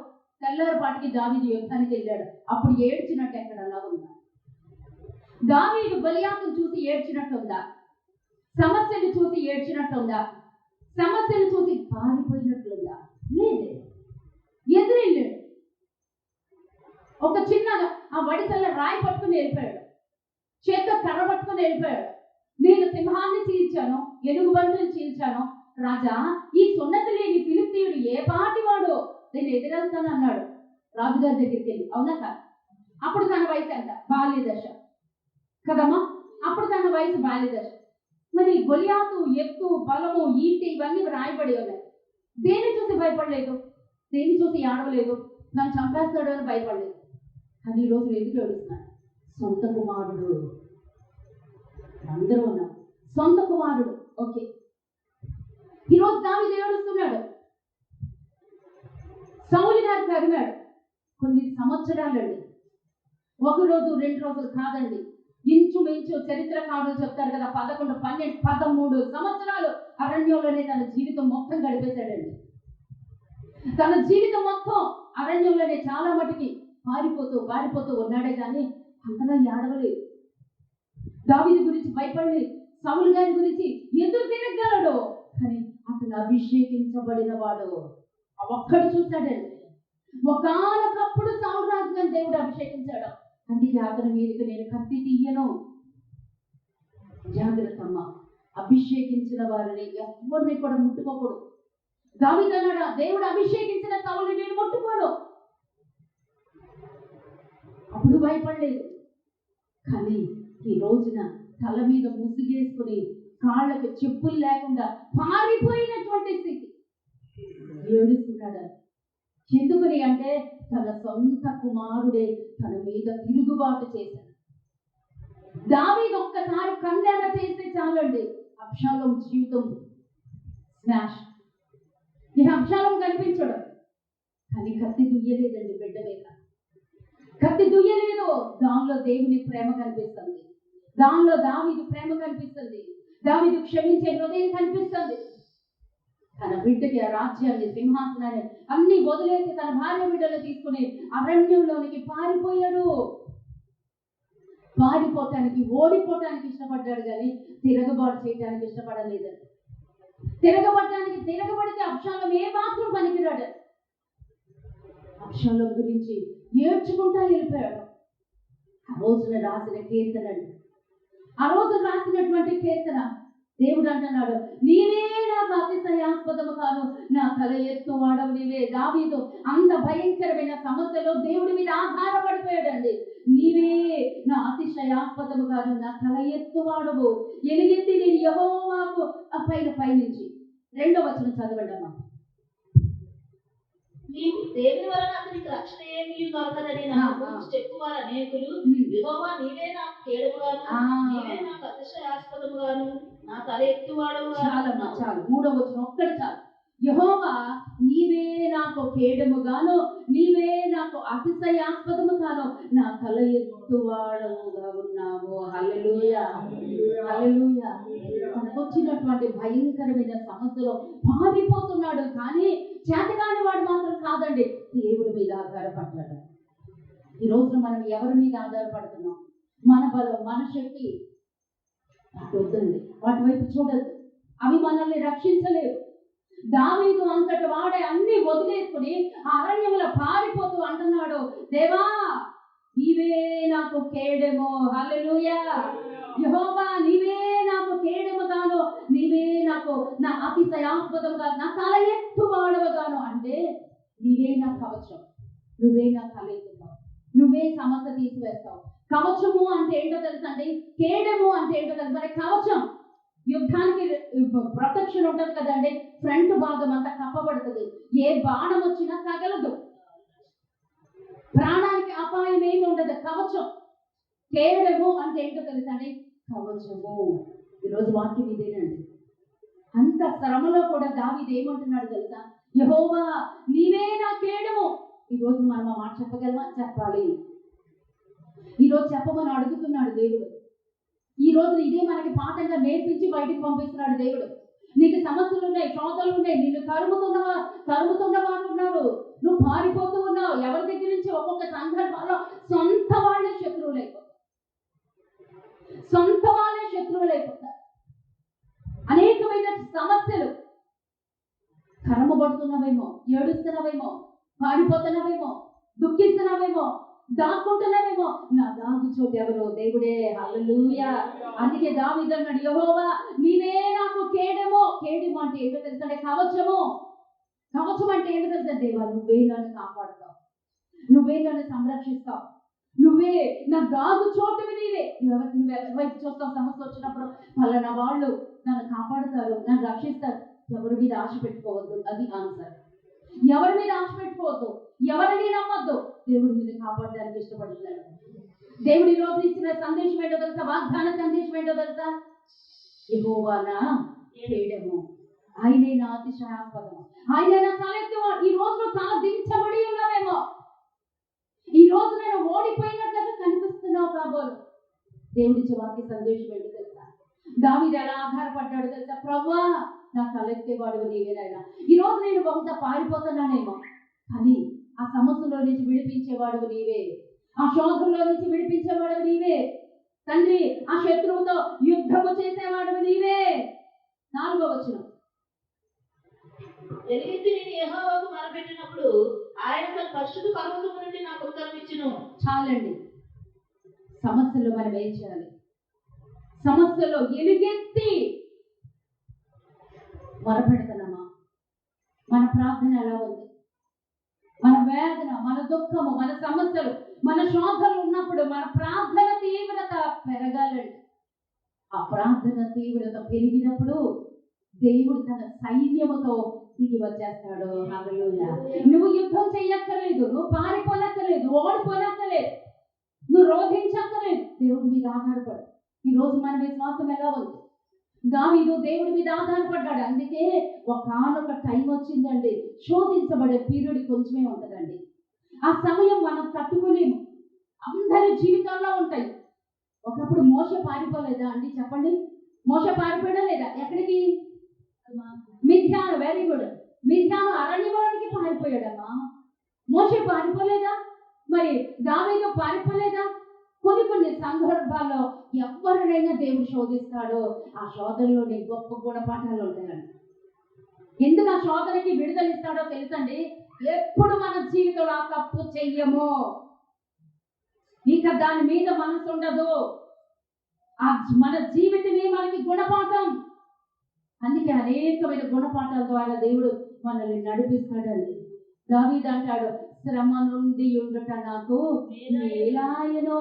తెల్లారిపాటికి దావీదు యుద్ధానికి వెళ్ళాడు. అప్పుడు ఏడ్చినట్టు ఎక్కడన్నా ఉందా? దావీదు గొలియాతును చూసి ఏడ్చినట్టుందా? సమస్యను చూసి ఏడ్చినట్టుందా? సమస్యను చూసి పారిపోయినట్లుందా? లేదు, ఎదురెళ్ళాడు. ఒక చిన్న ఆ వడిసల్ల రాయి పట్టుకుని వెళ్ళిపోయాడు, చేత్తో కర్ర పట్టుకుని వెళ్ళిపోయాడు. నేను సింహాన్ని చీల్చాను, ఎలుగుబంటుని చీల్చాను. రాజా, ఈ సున్నతి లేని ఫిలిష్తీయుడు ఏ పాటి వాడు, నేను ఎదురెళ్తాను అన్నాడు రాజుగారి దగ్గరికి వెళ్ళి. అవునా కాదు? అప్పుడు తన వయసు ఎంత? బాల్య దశ కదమ్మా. అప్పుడు తన వయసు బాల్య దశ. మరి గొలియాతు ఎత్తు, బలము, ఈటి ఇవన్నీ రాయబడి ఉన్నాయి. దేన్ని చూసి భయపడలేదు, దేన్ని చూసి ఏడవలేదు, నన్ను చంపేస్తాడు అని భయపడలేదు. కానీ ఈరోజు ఎందుకు ఏడుస్తున్నాడు? సొంత కుమారుడు. అందరూ ఉన్నాం, సొంత కుమారుడు. ఓకే, ఈరోజు దావీదు ఏడుస్తున్నాడు. సౌలు గారు తరిమాడు. కొన్ని సంవత్సరాలండి, 1 రోజు 2 రోజులు కాదండి, ఇంచుమించు చరిత్రకారులు చెప్తారు కదా, 11, 12, 13 సంవత్సరాలు అరణ్యంలోనే తన జీవితం మొత్తం గడిపేశాడండి. తన జీవితం మొత్తం అరణ్యంలోనే చాలా మటుకి పారిపోతూ ఉన్నాడే కానీ అంతగా ఏడవలేదు. దావీదు గురించి భయపడలేదు, సౌలు గారి గురించి ఎదురు తిరగలడు. కానీ అతను అభిషేకించబడిన వాడు, ఒక్కడు చూశాడండి. ఒకానొకప్పుడు సౌలు రాజుగా దేవుడు అభిషేకించాడు. అందుకే అతని మీదకి నేను కత్తి తీయను. జాగ్రత్త అమ్మ, అభిషేకించిన వారిని ఎవరిని కూడా ముట్టుకోకూడదు. దావీదు అన్నాడు, దేవుడు అభిషేకించిన సౌలుని నేను ముట్టుకోను. అప్పుడు భయపడలేదు. కానీ ఈ రోజున తల మీద ముసుగేసుకుని కాళ్ళకు చెప్పులు లేకుండా పారిపోయినటువంటి స్థితి, ఏడుస్తున్నాడు. ఎందుకని అంటే తన సొంత కుమారుడే తన మీద తిరుగుబాటు చేశాడు. దావీదు ఒక్కసారి కన్నెర చేస్తే చాలండి, అబ్షాలోము జీవితం స్మాష్. ఈ అబ్షాలోము కనిపించడు. కానీ కత్తి దుయ్యలేదండి బిడ్డ మీద, కత్తి దుయ్యలేదు. దానిలో దేవుని ప్రేమ కనిపిస్తుంది, దానిలో దావీదు ప్రేమ కనిపిస్తుంది, దావీదు క్షమించే హృదయం కనిపిస్తుంది. తన బిడ్డకి ఆ రాజ్యాన్ని, సింహాసనాన్ని అన్ని వదిలేసి తన భార్య బిడ్డలు తీసుకుని అరణ్యంలోనికి పారిపోయాడు. పారిపోవటానికి, ఓడిపోవటానికి ఇష్టపడ్డాడు కానీ తిరగబాటు చేయడానికి ఇష్టపడలేదండి. తిరగబడితే అబ్షాలోము ఏ మాత్రం పనికిరాడు. అబ్షాలోము గురించి ఏడ్చుకుంటా వెళ్ళిపోయాడు. ఆ రోజున రాసిన కీర్తనలు, ఆ రోజు రాసినటువంటి కీర్తన, దేవుడు అంటున్నాడు, నీవే నాకు అతిశయాస్పదము కాను, నా తల ఎత్తు వాడవు నీవే. దావీదు అంత భయంకరమైన సమస్యలో దేవుడి మీద ఆధారపడిపోయాడండి. నీవే నా అతిశయాస్పదము కాను, నా తల ఎత్తు వాడవు. ఎలుగెత్తి నేను యెహోవాకు పైనుంచి 2వ వచనం చదవండి అమ్మా. నీవు దేవుని వలన అతనికి రక్షణ ఏమీ దొరకదని నాకు చెప్పువారు అనేకులు. యెహోవా నీవే నాకు కేడముగాను, నీవే నాకు అతిశయాస్పదముగాను, నా తల ఎత్తువాడవు. చాలమ్మా చాలు, 3వ వచనం ఒక్కటి చాలు. యెహోవా నీవే నాకు కేడముగాను, నీవే నాకు అతిశయాస్పదము గాను, నా తల ఎత్తువాడవుగా ఉన్నావు. హల్లెలూయా, హల్లెలూయా. తనకొచ్చినటువంటి భయంకరమైన సమస్యలో పారిపోతున్నాడు, కానీ చేతగాని వాడు మాత్రం కాదండి, దేవుడి మీద ఆధారపడ్డాడు. ఈ రోజున మనం ఎవరి మీద ఆధారపడుతున్నాం? మన బలం, మన శక్తి అటు వద్దండి, వాటి వైపు చూడద్దు. అవి మనల్ని రక్షించలేవు. దావీదు అంతటి వాడే అన్ని వదిలేసుకుని ఆ అరణ్యంలో పారిపోతూ అంటున్నాడు, దేవా నీవే నాకు కేడెము. హల్లెలూయా. యెహోవా నీవే నాకు కేడెముగాను, నీవే నాకు నా అతిశయాస్పదముగా, నా తల ఎత్తువాడవుగాను. అంటే నీవే నా కవచం, నువ్వే నా తల ఎత్తుతావు, నువ్వే సమస్య తీసివేస్తావు. కవచము అంటే ఏంటో తెలుసండి, కేడెము అంటే ఏంటో తెలుసు. మరి కవచం, యుద్ధానికి ప్రొటెక్షన్ ఉంటుంది కదండి, ఫ్రంట్ భాగం అంతా కప్పబడుతుంది, ఏ బాణం వచ్చినా తగలదు, ప్రాణానికి అపాయం ఏమి ఉండదు. కవచం. కేడెము అంటే ఏంటో తెలుసండి, కవచము. ఈరోజు వాక్యం ఇదేనండి. అంత శ్రమలో కూడా దావీదు ఏమంటున్నాడు తెలుసా, యెహోవా నీవే నా కేడెము. ఈరోజు మనం ఆ మాట చెప్పగలమా? చెప్పాలి. ఈరోజు చెప్పమని అడుగుతున్నాడు దేవుడు. ఈ రోజు ఇదే మనకి పాఠంగా నేర్పించి బయటికి పంపిస్తున్నాడు దేవుడు. నీకు సమస్యలు ఉన్నాయి, శోధనలు ఉన్నాయి, నిన్ను తరుముతున్న వారు ఉన్నారు, నువ్వు పారిపోతూ ఉన్నావు. ఎవరి దగ్గర నుంచి? ఒక్కొక్క సందర్భంలో సొంత వాళ్ళే శత్రువులైపోతారు, సొంత వాళ్ళే శత్రువులైపోతారు. అనేకమైన సమస్యలు, కరమబడుతున్నావేమో, ఏడుస్తున్నావేమో, పారిపోతున్నావేమో, దుఃఖిస్తున్నావేమో, దాక్కుంటున్నావేమో. నా దాగు చోటు ఎవరు? దేవుడే. హల్లెలూయా. అందుకే దావీదు అన్నాడు, యెహోవా నీవే నాకు కేడెము. కేడెము అంటే ఏంటో తెలుసా? కవచము. కవచం అంటే ఏంటో తెలుసా? దేవా నువ్వే నన్ను కాపాడుతావు, నువ్వే నన్ను సంరక్షిస్తావు, నువ్వే నా దాగు చోటువి నీవే. నువ్వెవరి వైపు చూస్తావు? సమస్య వచ్చినప్పుడు పలానా వాళ్ళు నన్ను కాపాడుతారు, నన్ను రక్షిస్తారు. ఎవరి మీద ఆశ పెట్టుకోవద్దు, అది ఆన్సర్. ఎవరి మీద ఆశ పెట్టుకోవద్దు, ఎవరిని నమ్మద్దు. దేవుడు నిన్ను కాపాడడానికి ఇష్టపడుతున్నాడు. దేవుడి రోజు ఇచ్చిన సందేశం ఏంటో తెలుసా? వాగ్దాన సందేశం ఏంటో తెలుసా? యెహోవా నా కేడెము, ఆయనే నా అతిశయాస్పదము, ఆయనే నా తలెత్తువాడు. ఈ రోజు తల దించబడి ఉన్నావేమో, ఈ రోజు నేను ఓడిపోయినట్లుగా కనిపిస్తున్నావు కాబోలు. దేవుడిచ్చే వాక్య సందేశం ఏంటో తెలుసా? దావీదు ఎలా ఆధారపడ్డాడు తెలుసా? ప్రభువా నా తలెత్తేవాడు నీవేనైనా. ఈ రోజు నేను బహుశా పారిపోతున్నానేమో, కానీ ఆ సమస్యలో నుంచి విడిపించేవాడు నీవే, ఆ శోధంలో నుంచి విడిపించేవాడు నీవే తండ్రి. ఆ శత్రువుతో యుద్ధము చేసేవాడు నీవే. 4వ వచనం, ఎలుగెత్తి నేను యెహోవాకు మొరపెట్టినప్పుడు ఆయన తన పరిశుద్ధ పర్వతము నుండి నాకు ఉత్తరం ఇచ్చును. చాలండి. సమస్యలు మనం ఏం చేయాలి? సమస్యలో ఎలుగెత్తి మొరపెడుతున్నామా? మన ప్రార్థన ఎలా ఉంది? మన వేదన, మన దుఃఖము, మన సమస్యలు, మన శోధనలు ఉన్నప్పుడు మన ప్రార్థన తీవ్రత పెరగాలండి. ఆ ప్రార్థన తీవ్రత పెరిగినప్పుడు దేవుడు తన సైన్యముతో దిగి వచ్చేస్తాడు. హల్లెలూయా. నువ్వు యుద్ధం చెయ్యక్కర్లేదు, నువ్వు పారిపోనక్కర్లేదు, ఓడిపోనక్కర్లేదు, నువ్వు రోధించక్కర్లేదు. దేవుడి మీద ఆధారపడు. ఈ రోజు మన విశ్వాసం ఎలా ఉంది? దావీదు దేవుడి మీద ఆధారపడ్డాడు. అందుకే ఒకానొక టైం వచ్చిందండి, శోధించబడే పీరియడ్ కొంచెమే ఉంటుందండి. ఆ సమయం మనం తట్టుకోలేము. అందరి జీవితాల్లో ఉంటాయి. ఒకప్పుడు మోషే పారిపోలేదా అండి? చెప్పండి. మోషే పారిపోయడా లేదా? ఎక్కడికి? మిథ్యాను. Very good. మిథ్యాను అరణ్యవానికి పారిపోయాడమ్మా. మోషే పారిపోలేదా? మరి దావీదు పారిపోలేదా? కొన్ని సందర్భాల్లో ఎవరినైనా దేవుడు శోధిస్తాడో ఆ శోధనలోని గొప్ప గుణపాఠాలు ఉంటాయండి. ఎందుకు ఆ శోధనకి విడుదలిస్తాడో తెలుసండి? ఎప్పుడు మన జీవితంలో ఆ తప్పు చెయ్యమో ఇక దాని మీద మనసు ఉండదు. మన జీవితమే మనకి గుణపాఠం. అందుకే అనేకమైన గుణపాఠాల ద్వారా దేవుడు మనల్ని నడిపిస్తాడండి. దావీదు అంటాడు, శ్రమ నుండి ఉండుట నాకు మేలాయను.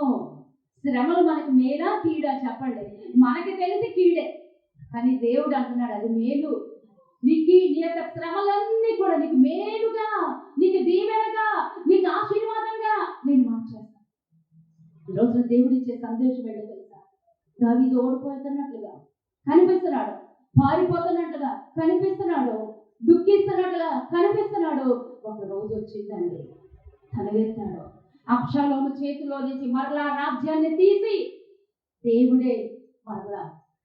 శ్రమలు మనకి మేలా కీడా? చెప్పండి. మనకి తెలిసి కీడే, కానీ దేవుడు అంటున్నాడు అది మేలు. నీ యొక్క శ్రమలన్నీ కూడా నీకు మేలుగా, నీకు దీవెనగా, నీకు ఆశీర్వాదంగా నేను మార్చేస్తాను. ఈరోజు దేవుడు ఇచ్చే సందేశం ఏంటో తెలుసా? దావీదు ఓడిపోతున్నట్లుగా కనిపిస్తున్నాడు, పారిపోతున్నట్లుగా కనిపిస్తున్నాడు, దుఃఖిస్తున్నట్లుగా కనిపిస్తున్నాడు. ఒక రోజు వచ్చిందండి, తలవేస్తాడు. అబ్షాలోము చేతిలో నుంచి మరలా రాజ్యాన్ని తీసి దేవుడే మరలా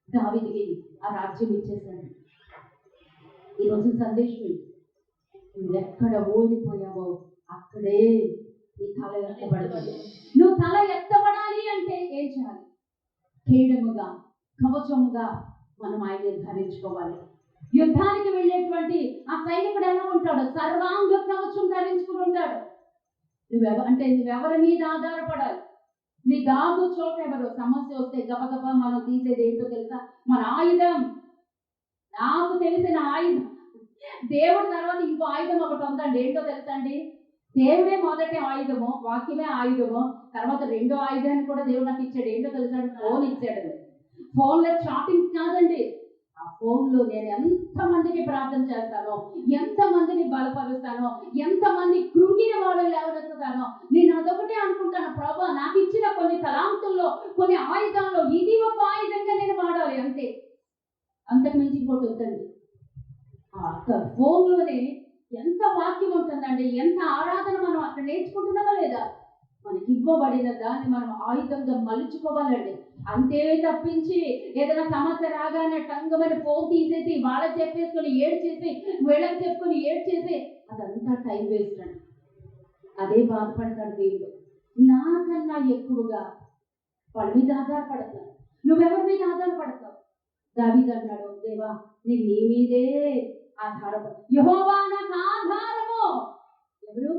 దావీదుకి ఆ రాజ్యం ఇచ్చేసాడు. ఈరోజు సందేశం ఏంటి? నువ్వు ఎక్కడ ఓడిపోయావో అక్కడే నీ తల ఎత్తబడాలి. నువ్వు తల ఎత్తబడాలి అంటే ఏం చేయాలి? కేడముగా, కవచముగా మనం ఆయన ధరించుకోవాలి. యుద్ధానికి వెళ్ళేటువంటి ఆ సైనికుడు ఎలా ఉంటాడు? సర్వాంగ కవచం ధరించుకుని ఉంటాడు. నువ్వెవరి మీద ఆధారపడాలి? నీ దాగు చోట ఎవరు? సమస్య వస్తే గబగబా మనం తీసేది ఏంటో తెలుసా? మన ఆయుధం. నాకు తెలిసిన ఆయుధం దేవుడి తర్వాత ఇంకో ఆయుధం ఒకటి ఉందండి. ఏంటో తెలుసా అండి? దేవుడే మొదటి ఆయుధము, వాక్యమే ఆయుధము. తర్వాత రెండో ఆయుధాన్ని కూడా దేవుడు నాకు ఇచ్చాడు. ఏంటో తెలుసా? ఫోన్ ఇచ్చాడు. ఫోన్లో చాటింగ్స్ కాదండి. ఆ ఫోన్లో నేను ఎంతమందికి ప్రార్థన చేస్తానో, ఎంతమందిని బలపరుస్తానో, ఎంతమంది కృంగిన వాళ్ళని లేవనెత్తుతానో, నేను అదొకటే అనుకుంటాను, ప్రభా నాకు ఇచ్చిన కొన్ని తలాంతుల్లో, కొన్ని ఆయుధాల్లో ఇది ఒక ఆయుధంగా నేను వాడాలి అంతే. అంతకు మించి ఇంకోటి వద్దండి. ఆ ఫోన్లోనే ఎంత వాక్యం ఉంటుందండి, ఎంత ఆరాధన మనం అక్కడ నేర్చుకుంటున్నామా లేదా? మనకి ఇవ్వబడిన దాన్ని మనం ఆయుధంగా మలుచుకోవాలండి. అంతే తప్పించి ఏదైనా సమస్య రాగానే టంగమని ఫోన్ తీసేసి వాళ్ళకి చెప్పేసుకొని ఏడ్చేసి, వీళ్ళకి చెప్పుకొని ఏడ్చేసి, అదంతా టైం వేస్ట్ అండి. అదే బాధపడతాడు దేవుడు. నాకన్నా ఎక్కువగా వాళ్ళ మీద ఆధారపడతాడు. నువ్వెవరి మీద ఆధారపడతావు? దావీదు అన్నాడు, దేవా నేను నీ మీదే ఆధారపడు. యెహోవా నాకు ఆధారము. ఎవరు?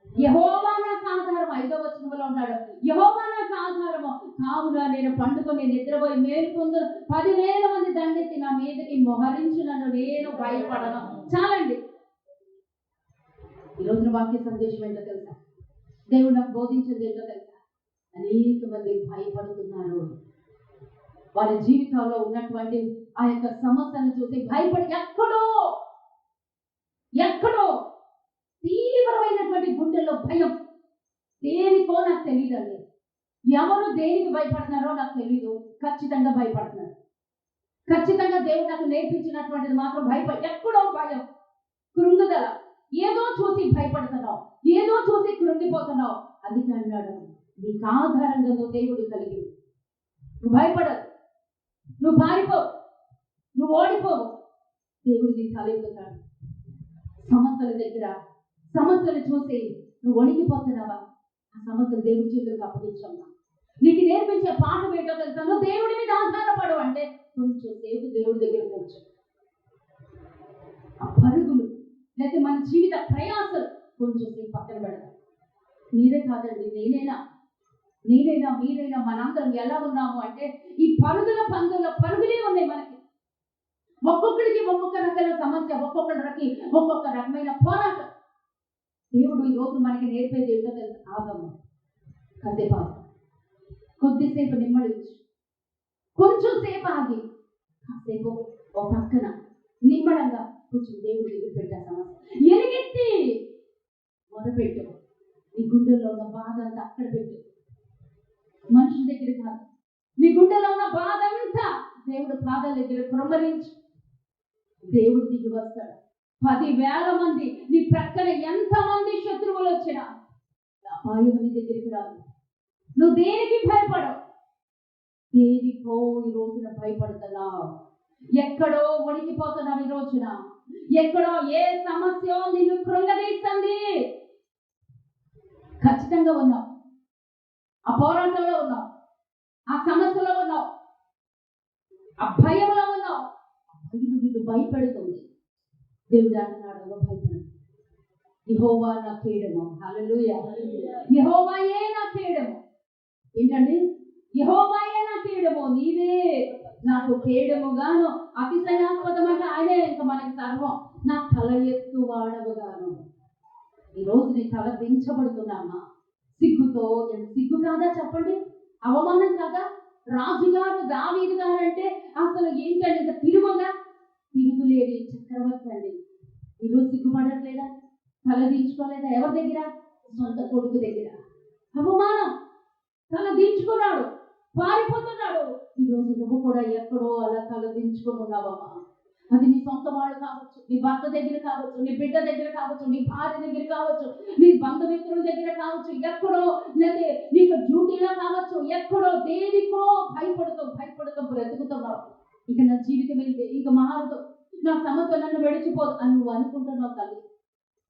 యెహోవా నాకు ఆధారం. 5వ వచనంలో ఉన్నాడు, యెహోవా నాకు ఆధారము. కావున నేను పండుకొని నిద్రపోయి మేలుకొందును. 10,000 మంది దండెత్తి నా మీదకి మోహరించి నన్ను నేను భయపడను. చాలండి. ఈ రోజున వాక్య సందేశం ఏంటో తెలుసా? దేవుడు నాకు బోధించింది ఏంటో తెలుసా? అనేక మంది భయపడుతున్నారు. వారి జీవితాల్లో ఉన్నటువంటి ఆ యొక్క సమస్యను చూసి భయపడి ఎక్కడో తీవ్రమైనటువంటి గుండెల్లో భయం. దేనికో నాకు తెలియదండి. ఎవరు దేనికి భయపడుతున్నారో నాకు తెలియదు. ఖచ్చితంగా భయపడుతున్నారు. ఖచ్చితంగా దేవుడు నాకు నేర్పించినటువంటిది మాత్రం ఎక్కడో భయం, కృంగుదల. ఏదో చూసి భయపడుతున్నావు, ఏదో చూసి కృంగిపోతున్నావు. అందుకే అన్నాడు, నీకు ఆధారంగా నువ్వు దేవుడు కలిగి, నువ్వు భయపడదు, నువ్వు పారిపోవు, నువ్వు ఓడిపోవు. దేవుడు నీ తలెత్తుతాడు. సమస్యల దగ్గర సమస్యలు చూసి నువ్వు వణికిపోతున్నావా? ఆ సమస్యలు దేవుడి చేతులకు అప్పగించమ్మా. నీకు నేర్పించే పాఠం ఏంటో తెలుసా? నువ్వు దేవుడి మీద ఆధారపడు అంటే కొంచెం సేపు దేవుడి దగ్గర కూర్చో. ఆ పరుగులు లేకపోతే మన జీవిత ప్రయాసలు కొంచెం సేపు పక్కన పెడదాం. మీరే కాదండి, నేనైనా మీరైనా మనందరం ఎలా ఉన్నాము అంటే ఈ పందుల పరుగులే ఉన్నాయి మనకి. ఒక్కొక్కడికి ఒక్కొక్క రకమైన సమస్య, ఒక్కొక్కరికి ఒక్కొక్క రకమైన పోరాటం. దేవుడు ఈ రోజు మనకి నేర్పేది ఏంటో తెలుసు? ఆగమ్మ, కాసేపు ఆగు, కొద్దిసేపు నిమ్మడించు, కొంచెం సేపు ఆగి కాసేపు ఒక పక్కన నిమ్మడంగా కొంచెం దేవుడు ఎదురుపెట్టే సమస్య ఎలుగెత్తి మొదపెట్టు. నీ గుండెల్లో ఉన్న బాధ అంతా అక్కడ పెట్టు, మనుషుల దగ్గర కాదు. నీ గుండెలో ఉన్న బాధ అంతా దేవుడు పాదాల దగ్గర కృమ్మరించు. దేవుడు దిగి వస్తాడు. 10,000 మంది నీ ప్రక్కన ఎంతమంది శత్రువులు వచ్చినా అపాయం నీ దగ్గరికి రాదు. నువ్వు దేనికి భయపడవు. దేనికో ఈ రోజున భయపడుతున్నావు, ఎక్కడో వణికిపోతున్నావు. ఈ రోజున ఎక్కడో ఏ సమస్య నిన్ను కృంగదీస్తుంది. ఖచ్చితంగా ఉన్నావు, ఆ పోరాటంలో ఉన్నావు, ఆ సమస్యలో ఉన్నావు, ఆ భయంలో ఉన్నావు. నిన్ను భయపెడుతుంది. దేవుడు అంటున్నాడు, భయపడు, యెహోవా నా కేడము. హల్లెలూయా. యెహోవాయే నా కేడము. ఏంటండి? యెహోవాయే నా కేడము, నీవే నాకు కేడముగాను, అతిశయాస్పదం అంటే ఆయనే ఇంకా మనకి సర్వం. నా తల ఎత్తువాడవుగాను. ఈరోజు నీ తల దించబడుతున్నామా? సిగ్గుతో. సిగ్గు కాదా చెప్పండి? అవమానం కాదా? రాజుగారు దావీదు గారు అంటే అసలు ఏంటండి, ఇంకా తిరుగులేని చక్రవర్తి అండి. ఈరోజు సిగ్గుపడట్లేదా? తల దించుకోలేదా? ఎవరి దగ్గర? సొంత కొడుకు దగ్గర. అవమానం, తల దించుకున్నాడు, పారిపోతున్నాడు. ఈరోజు నువ్వు కూడా ఎక్కడో అలా తల దించుకొని ఉన్నావమ్మా. అది నీ సొంత వాళ్ళు కావచ్చు, నీ భర్త దగ్గర కావచ్చు, నీ బిడ్డ దగ్గర కావచ్చు, నీ భార్య దగ్గర కావచ్చు, నీ బంధుమిత్రుల దగ్గర కావచ్చు, ఎక్కడో, లేదా నీకు డ్యూటీలో కావచ్చు, ఎక్కడో దేనికో భయపడుతూ బ్రతుకుతున్నావు. ఇక నా జీవితం ఏంటి, ఇక మారదు, నా సమస్య నన్ను విడిచిపోదు అని నువ్వు అనుకుంటున్నావు. తల్లి,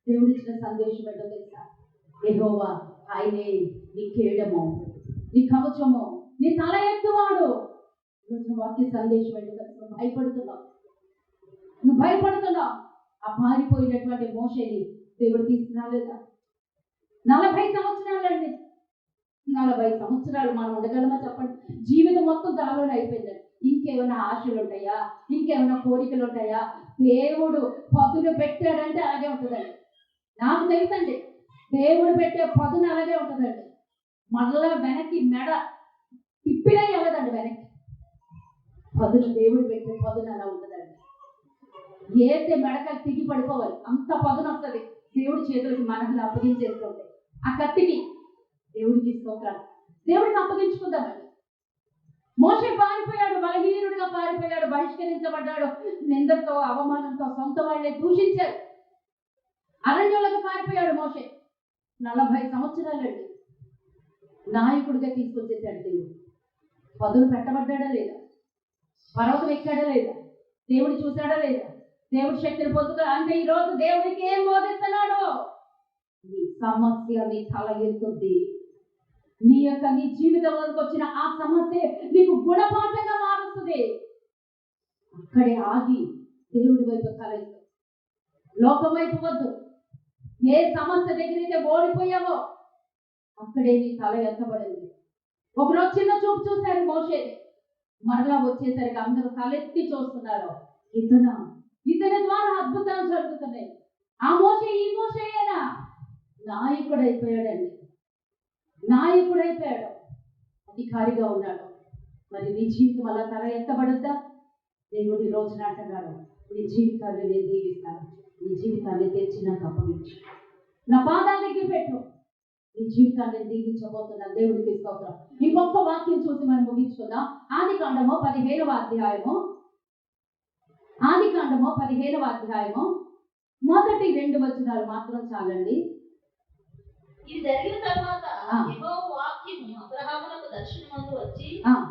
దేవుడు ఇచ్చిన సందేశం ఏంటో తెలుసా? యెహోవా ఆయనే నీ కేడము, నీ కవచము, నీ తల ఎత్తువాడు. వాక్య సందేశం ఏంటో తెలుసా? నువ్వు భయపడుతున్నావు. ఆ పారిపోయినటువంటి మోషేని దేవుడు తీసుకున్నా లేదా? 40 సంవత్సరాలండి. 40 సంవత్సరాలు మనం ఉండగలమా చెప్పండి? జీవితం మొత్తం దానిలోనే అయిపోయిందండి. ఇంకేమైనా ఆశలు ఉంటాయా? ఇంకేమైనా కోరికలు ఉంటాయా? దేవుడు పదును పెట్టాడంటే అలాగే ఉంటుందండి. నాకు తెలుసండి, దేవుడు పెట్టే పదును అలాగే ఉంటుందండి. మళ్ళా వెనక్కి మెడ తిప్పినా ఎవదండి వెనక్కి. పదును, దేవుడు పెట్టే పదును అలా ఉంటుందండి. ఏతే మెడక తిగి పడిపోవాలి, అంత పదును వస్తుంది దేవుడి చేతులకి మనల్ని అప్పగించేస్తుంటే. ఆ కత్తికి దేవుడికి స్తోత్రం, దేవుడికి అప్పగించుకుందామండి. మోషే పారిపోయాడు, బలహీనుడిగా పారిపోయాడు, బహిష్కరించబడ్డాడు, నిందతో అవమానంతో సొంత వాళ్ళే దూషించారు. అరణ్యంలోకి పారిపోయాడు మోషే. 40 సంవత్సరాలండి నాయకుడిగా తీసుకొచ్చేసాడు దేవుడు. పదులు పెట్టబడ్డాడా లేదా? పర్వతం ఎక్కాడా లేదా? దేవుడు చూశాడా లేదా? దేవుడి శక్తిని పొందుతా అంటే ఈ రోజు దేవుడికి ఏం బోధిస్తున్నాడు? నీ సమస్య నీ తల ఎత్తుద్ది. నీ జీవితంలోకి వచ్చిన ఆ సమస్య నీకు గుణపాఠంగా మారుస్తుంది. అక్కడే ఆగి దేవుడి వైపు తల ఎత్తు, లోకం వైపు వద్దు. ఏ సమస్య దగ్గరైతే ఓడిపోయావో అక్కడే నీ తల ఎత్తబడింది. ఒకరోజు చిన్న చూపు చూశారు మోషేని, మరలా వచ్చేసరికి అందరూ తలెత్తి చూస్తున్నారు. ఇతని ద్వారా అద్భుతాలు జరుగుతున్నాయి. ఆ మోషే ఈ మోషేయేనా? నాయకుడైపోయాడండి, నాయకుడైపోయాడు, అధికారిగా ఉన్నాడు. మరి నీ జీవితం అలా తల ఎత్తబడద్దా? దేవుడి రోజున అంటున్నాడు, నీ జీవితాన్ని నేను దీవిస్తాను, నీ జీవితాన్ని తెచ్చి నాకు అప్పగించు, నా పాదాల దగ్గర పెట్టు, నీ జీవితాన్ని దీవించబోతున్నాను. దేవుడికి స్తోత్రం. ఇంకొక వాక్యం చూసి మనం ముగించుకుందాం. ఆదికాండము 15వ అధ్యాయము, ఆదికాండము 15వ అధ్యాయము మొదటి 2 వచనాలు మాత్రం చాలండి. ఇది జరిగిన తర్వాత యెహోవా వాక్యము అబ్రహామునకు దర్శనమందు వచ్చి,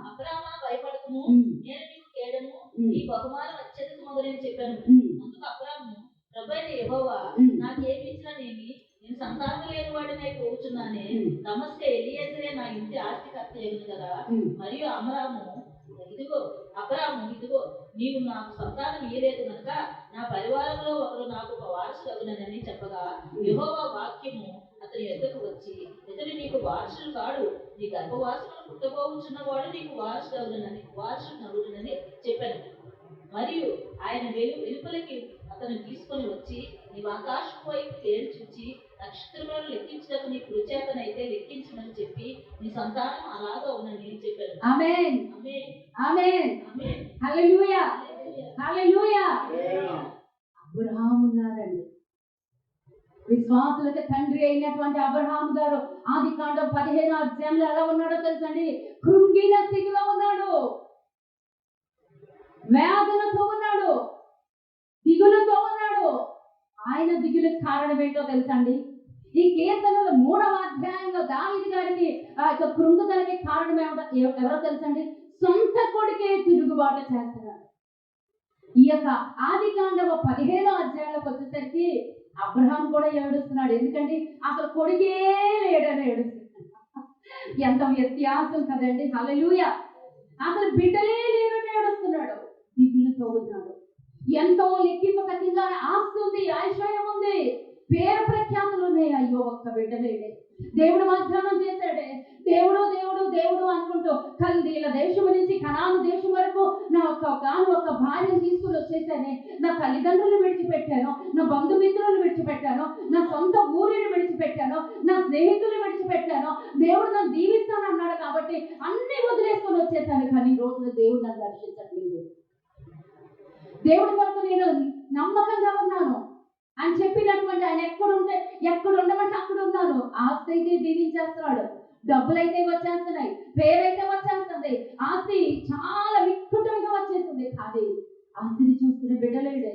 అబ్రహామా భయపడకుము, నేను నీకు కేడము, నీ బహుమానం అత్యధికమగునని చెప్పాను. అందుకు అబ్రహాము, ప్రభువైన యెహోవా నాకేమి ఇచ్చిననేమి, నేను సంతానం లేని వాడినై పోచున్నానే, దమస్క ఎలియేజరే నా ఇంటి ఆస్తికర్త ఎగును కదా. మరియు అబ్రహాము ఇదిగో అబ్రాము, ఇదిగో నీవు నాకు సంతానం ఇయ్యలేదు కనుక నా పరివారంలో ఒకరు నాకు ఒక వారసుడు అగునని చెప్పగా యెహోవా వాక్యము అతని ఎద్దకు వచ్చి, ఇతడు నీకు వారసుడు కాడు, నీ గర్భవాసమును పుట్టబోచున్నవాడు నీకు వారసుడు నగునని చెప్పాను. మరియు ఆయన వెలుపలికి అతను తీసుకొని వచ్చి, నీవు ఆకాశం వైపు తేరు చూచి నక్షత్రములను లెక్కించడానికి నీ కృచేతనైతే లెక్కించమని చెప్పి నీ సంతానం అలాగా ఉందని నేను చెప్పాను. ఆమేన్, ఆమేన్, ఆమేన్, ఆమేన్, హల్లెలూయా, హల్లెలూయా. అబ్రహాము ఉన్నారండి, విశ్వాసులకు తండ్రి అయినటువంటి అబ్రహాము గారు ఆదికాండం 15వ అధ్యాయంలో ఎలా ఉన్నాడో తెలుసండి? కృంగిన స్థితిలో ఉన్నాడు, వేదనతో ఉన్నాడు, దిగులుతో ఉన్నాడు. ఆయన దిగులకు కారణం ఏంటో తెలుసండి? ఈ కీర్తనల 3వ అధ్యాయంలో దావీదు గారికి ఆ యొక్క కృంగుదలకి కారణం ఎవరో తెలుసండి? సొంత కొడుకే తిరుగుబాటు చేస్తున్నాడు. ఈ యొక్క ఆదికాండము 15వ అధ్యాయంలోకి వచ్చేసరికి అబ్రహాం కూడా ఏడుస్తున్నాడు. ఎందుకంటే అసలు కొడుకే లేడని ఏడుస్తున్నాడు. ఎంత వ్యత్యాసం కదండి! హల్లెలూయా. అసలు బిడ్డలే లేరని ఏడుస్తున్నాడు, దిగులుతో ఉన్నాడు. ఎంతో లెక్కింపసక్యంగా ఆస్తి ఉంది, ఐశ్వర్యం ఉంది, పేరు ప్రఖ్యాతులు ఉన్నాయి. అయ్యో ఒక్క బిడ్డ లేడే. దేవుడు వాగ్దానం చేశాడే, దేవుడు దేవుడు దేవుడు అనుకుంటూ కల్దీల దేశం నుంచి కనాను దేశం వరకు నా ఒక భార్యను తీసుకుని వచ్చేసానే, నా తల్లిదండ్రులను విడిచిపెట్టాను, నా బంధుమిత్రులను విడిచిపెట్టాను, నా సొంత ఊరిని విడిచిపెట్టాను, నా స్నేహితులను విడిచిపెట్టాను. దేవుడు నన్ను దీవిస్తాను అన్నాడు కాబట్టి అన్ని వదిలేసుకొని వచ్చేసాను. కానీ ఈ రోజున దేవుడు నన్ను దర్శించట్లేదు. దేవుడి కొరకు నేను నమ్మకంగా ఉన్నాను అని చెప్పినటువంటి ఆయన ఎక్కడ ఉండమంటే అక్కడ ఉన్నాను. ఆస్తి అయితే దీవించేస్తున్నాడు, డబ్బులైతే వచ్చేస్తున్నాయి, పేరైతే వచ్చేస్తుంది, ఆస్తి చాలా వికృతంగా వచ్చేసింది. కానీ ఆస్తిని చూస్తున్న బిడ్డలేడే,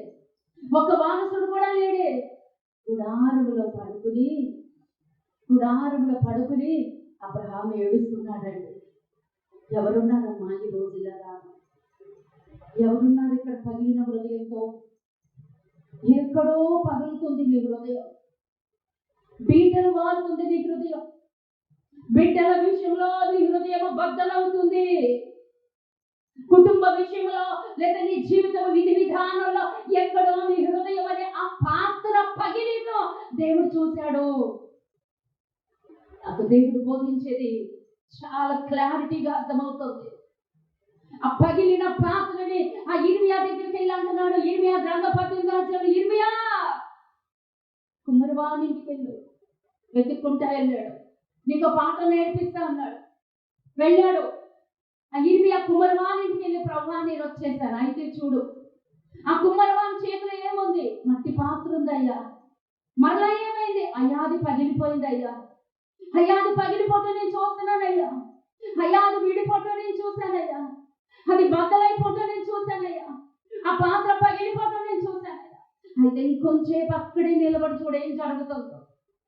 ఒక వారసుడు కూడా లేడే. గుడారములో పడుకుని అబ్రహాము ఏడుస్తున్నాడండి. ఎవరున్నారమ్మా ఈ రోజు ఇలా? ఎవరున్నారు ఇక్కడ పగిలిన హృదయంతో? ఎక్కడో పగులుతుంది నీ హృదయం, బీటలు వారుతుంది నీ హృదయం, బిడ్డల విషయంలో నీ హృదయం బద్దలవుతుంది, కుటుంబ విషయంలో లేదా నీ జీవితం విధి విధానంలో ఎక్కడో నీ హృదయం అనే ఆ పాత్ర పగిలితో దేవుడు చూశాడు. నాకు దేవుడు బోధించేది చాలా క్లారిటీగా అర్థమవుతుంది. ఆ పగిలిన పాత్రని ఆ ఇర్మియా దగ్గరికి వెళ్ళి అంటున్నాడు, ఇర్మియా గ్రంథ 18 ఇర్మియా కుమ్మరివానికి వెళ్ళు, వెతుక్కుంటా వెళ్ళాడు, నీకు పాట నేర్పిస్తా అన్నాడు. వెళ్ళాడు, ఆ ఇర్మియా కుమ్మరివానికి వెళ్ళి, ప్రభువా నేను వచ్చేసాను, అయితే చూడు ఆ కుమ్మరివాని చేతిలో ఏముంది? మట్టి పాత్ర ఉందయ్యా. మరలా ఏమైంది? అయ్యా అది పగిలిపోయింది అయ్యా, అయ్యా అది పగిలిపోవటం నేను చూస్తున్నానయ్యా, అయ్యా అది విడిపోవటం నేను చూశానయ్యా, అది బద్దలైపోవటం నేను చూశానయ్యా, ఆ పాత్ర పగిలిపోవటం నేను చూశానయ్యా. అయితే ఇంకొంచేపు అక్కడే నిలబడి చూడ ఏం జరుగుతుందో.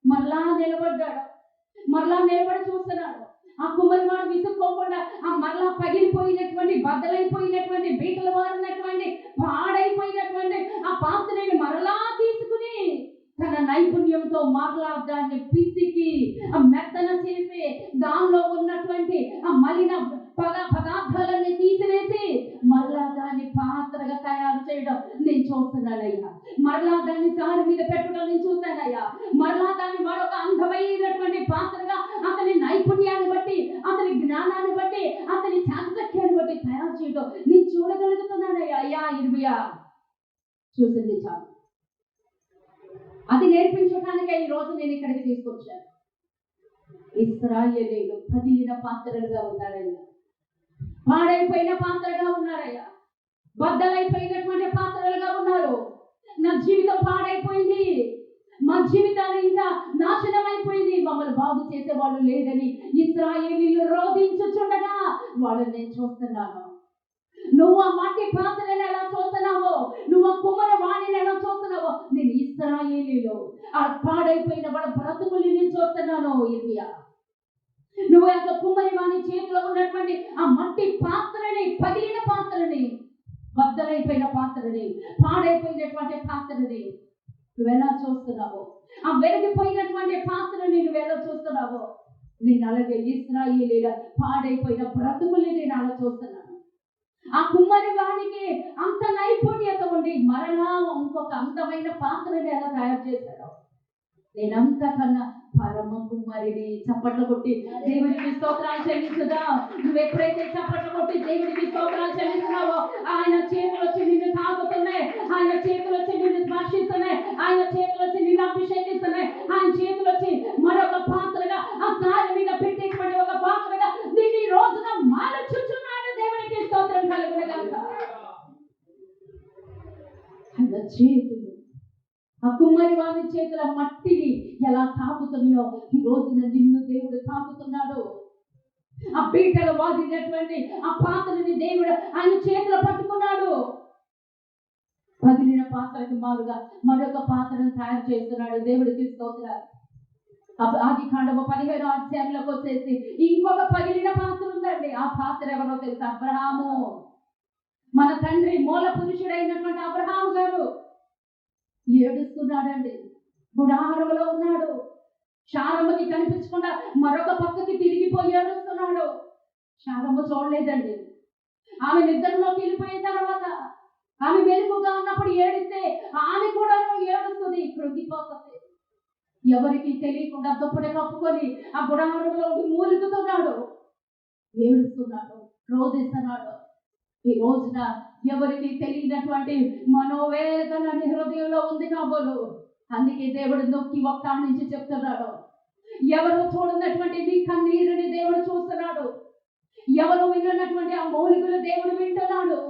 మరలా నిలబడి చూస్తున్నాడు. ఆ కుమ్మరివాడు విసుక్కోకుండా ఆ మరలా పగిలిపోయినటువంటి, బద్దలైపోయినటువంటి, బీటలు వారినటువంటి, పాడైపోయినటువంటి ఆ పాత్రని మరలా తీసుకుని తన నైపుణ్యంతో మరలా దాన్ని పిసికి ఆ మెత్తన చేసి దానిలో ఉన్నటువంటి ఆ మలిన పదార్థాలన్నీ తీసివేసి మరలా దాన్ని పాత్రగా తయారు చేయడం నేను చూస్తున్నానయ్యా. మరలా దాన్ని సారి మీద పెట్టడం నేను చూశానయ్యా. మరలా దాన్ని మరొక అందమైనటువంటి పాత్రగా అతని నైపుణ్యాన్ని బట్టి, అతని జ్ఞానాన్ని బట్టి, అతని చాకచక్యాన్ని బట్టి తయారు చేయడం నేను చూడగలుగుతున్నానయ్యా. అయ్యా ఇర్మియా చూసింది చాలు. అది నేర్పించడానికే ఈ రోజు నేను ఇక్కడికి తీసుకొచ్చాను. ఇశ్రాయేలీయులు పగిలిన పాత్రలుగా ఉన్నారయ్యా, పాడైపోయిన పాత్రగా ఉన్నారయ్యా, బద్దలైపోయినటువంటి పాత్రలుగా ఉన్నారు. నా జీవితం పాడైపోయింది, మా జీవితాలు ఇంకా నాశనం అయిపోయింది, మమ్మల్ని బాగు చేసే వాళ్ళు లేదని ఇశ్రాయేలీయులు రోధించుచుండగా వాళ్ళని నేను చూస్తున్నాను. నువ్వు ఆ మట్టి పాత్రని ఎలా చూస్తున్నావో, నువ్వు ఆ కుమ్మరి వాణిని ఎలా చూస్తున్నావో, నేను ఇశ్రాయేలీయులు ఆ పాడైపోయిన వాళ్ళ బ్రతుకుల్ని నేను చూస్తున్నాను. ఇర్మియా, నువ్వు యొక్క కుమ్మరి వాణి చేతిలో ఉన్నటువంటి ఆ మట్టి పాత్రని, పగిలిన పాత్రని, బద్దలైపోయిన పాత్రని, పాడైపోయినటువంటి పాత్రని నువ్వెలా చూస్తున్నావో, ఆ వెలిగిపోయినటువంటి పాత్రని నువ్వెలా చూస్తున్నావో, నేను అలాగే ఇశ్రాయేలీయుల పాడైపోయిన బ్రతుకుల్ని నేను అలా చూస్తున్నాను. ఆ కుమ్మరి వానికి అంత నైపుణ్యత ఉండి మరలా ఇంకొక అందమైన పాత్రని ఎలా తయారు చేశాడు. నేనంతకన్నా పరమ కుమారిని. చప్పట్లు కొట్టి దేవుడికి స్తోత్రాలు చెల్లించుదా. నువ్వు ఎప్పుడైతే చప్పట్లు కొట్టి దేవుడికి స్తోత్రాలు చెల్లిస్తున్నావో ఆయన చేతులు వచ్చి నిన్ను తాకుతున్నాయి, ఆయన చేతులు వచ్చి నిన్ను స్పర్శిస్తున్నాయి, ఆయన చేతులు వచ్చి నిన్ను అభిషేకిస్తున్నాయి, ఆయన చేతులు వచ్చి మరొక పాత్రగా ఆ సారిగా పెట్టేటువంటి ఒక పాత్రగా నిన్ను ఈ రోజున మార్చుచున్నాడు. దేవుడికి స్తోత్రం కలుగునగాక. ఆయన చేతులు ఆ కుమ్మరి వారి చేతుల మట్టిని ఎలా తాకుతున్నాయో ఈ రోజున నిన్ను దేవుడు తాకుతున్నాడు. ఆ పీటలు వాదినటువంటి ఆ పాత్రని దేవుడు ఆయన చేతులు పట్టుకున్నాడు. పగిలిన పాత్రకి మారుగా మరొక పాత్రను తయారు చేస్తున్నాడు. దేవుడికి స్తోత్రాలు. ఆది కాండము 15వ అధ్యాయంలోకి వచ్చేసి ఇంకొక పగిలిన పాత్ర ఉందండి. ఆ పాత్ర ఎవరో తెలుసా? అబ్రహాము. మన తండ్రి మూల పురుషుడైనటువంటి అబ్రహాము గారు ఏడుస్తున్నాడండి. గుడారంలో ఉన్నాడు. శారమ్మకి కనిపించకుండా మరొక పక్కకి తిరిగిపోయి ఏడుస్తున్నాడు. శారమ్మ చూడలేదండి. ఆమె నిద్రలోకి వెళ్ళిపోయిన తర్వాత ఆమె వెలుగుగా ఉన్నప్పుడు ఏడిస్తే ఆమె కూడా ఏడుస్తుంది, కృంగిపోతుంది. ఎవరికి తెలియకుండా దుప్పటి కప్పుకొని ఆ గుడారంలో మూలుగుతున్నాడు, ఏడుస్తున్నాడు, రోధిస్తున్నాడు. ఈ రోజున ఎవరికి తెలియనటువంటి మనోవేదన నీ హృదయంలో ఉంది కాబోలు. అందుకే దేవుడు నొక్కి ఒక్క నుంచి చెప్తున్నాడు. ఎవరు చూడనటువంటి నీ కన్నీరుని దేవుడు చూస్తున్నాడు. ఎవరు విన్నటువంటి ఆ మౌలికలు దేవుడు వింటున్నాడు.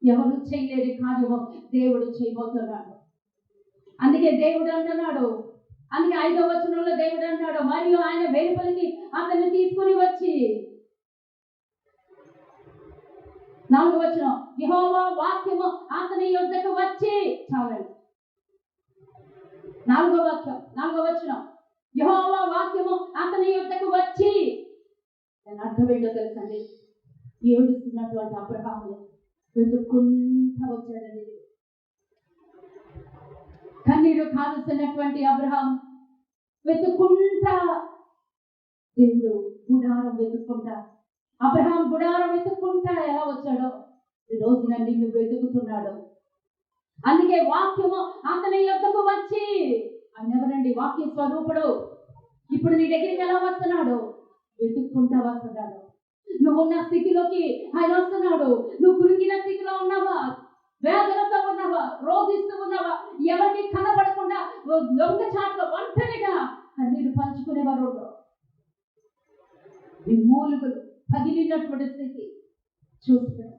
ఎవరు చేయలేని కార్యము దేవుడు చేయబోతున్నాడు. అందుకే దేవుడు అంటున్నాడు. అందుకే 5వ వచనంలో దేవుడు అంటున్నాడు, మరియు ఆయన వెలుపలికి అతన్ని తీసుకుని వచ్చి 4వ వచనం, యెహోవా వాక్యము అతని యొద్దకు వచ్చి. చాలండి. 4వ వచనం, యెహోవా వాక్యము అతని యొద్దకు వచ్చి. దాని అర్థం ఏంటో తెలుసండి? ఏడుస్తున్నటువంటి అబ్రహాము వెతుక్కుంటా వచ్చాడండి. కన్నీరు కాలుస్తున్నటువంటి అబ్రహాం వెతుక్కుంటా, దేవుడు గుడారం వెతుక్కుంటా, అబ్రహాం గుడారం వెతుక్కుంటా ఎలా వచ్చాడో ఈ రోజున నిన్ను వెతుకుతున్నాడు. అందుకే వాక్యము అతని యొద్దకు వచ్చి. ఆయన ఎవరండి? వాక్య స్వరూపుడు. ఇప్పుడు నీ దగ్గరికి ఎలా వస్తున్నాడు? వెతుక్కుంటా వస్తున్నాడు. నువ్వున్న స్థితిలోకి ఆయన వస్తున్నాడు. నువ్వు కురిగిన స్థితిలో ఉన్నావా? వేదనతో ఉన్నావా? రోధిస్తూ ఉన్నావా? ఎవరికి కనబడకుండా దొంగ చాటుగా ఒంటరిగా కన్నీరు పంచుకునేవారు. ఈ మూలుగులు పగిలినటువంటి స్థితి చూస్తున్నాడు.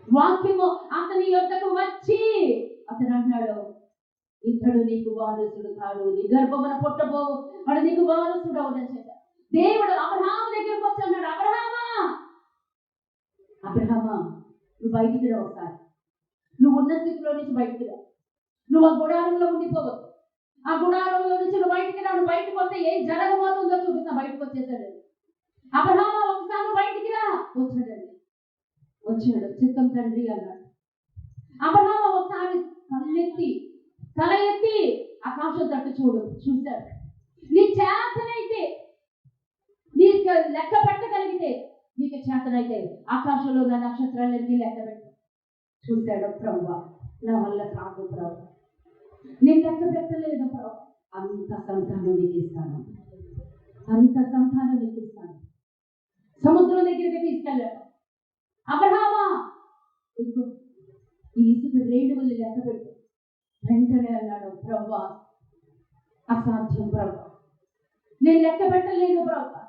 వాక్యము అతని యొద్దకు వచ్చి అతను అన్నాడు, ఇతడు నీకు వారసుడు కాడు, నీ గర్భమున పుట్టబోవు, వాడు నీకు వారసుడు అవునని చెప్పాడు. దేవుడు అబ్రహాము దగ్గరకు వచ్చి అన్నాడు, అబ్రహామా నువ్వు బయటికి రా ఒకసారి. నువ్వు ఉన్న స్థితిలో నుంచి బయటికి రా. నువ్వు ఆ గుడారంలో ఉండిపోవద్దు. ఆ గుడారంలో నుంచి నువ్వు బయటికి రా. నువ్వు బయటకు వస్తే ఏం జరగబోతుందో చూపిస్తా. బయటకు వచ్చేసాడు. అబ్రహామా ఒకసారి బయటికి రా. వచ్చాడు. చిత్తం తండ్రి అన్నాడు. అబ్రహామా ఒకసారి తల ఎత్తి ఆకాశం తట్టు చూశాడు. నీ చేతనైతే, నీకు లెక్క పెట్టగలిగితే, నీకు చేతనైతే ఆకాశంలో ఉన్న నక్షత్రాలన్నీ లెక్క పెట్టు. చూశాడు. ప్రభువా నా వల్ల కాదు ప్రభు, నేను లెక్క పెట్టలేదు ప్రభు. అంత సంతానం నీకు ఇస్తాను, అంత సంతానం నీకు ఇస్తాను. సముద్రం దగ్గరికి తీసుకెళ్ళాడు. అబ్రహామా ఈ ఇసుక రేణువులు లెక్క పెట్టు. వెంటనే అన్నాడు, ప్రభువా అసాధ్యం ప్రభు, నేను లెక్క పెట్టలేను ప్రభు.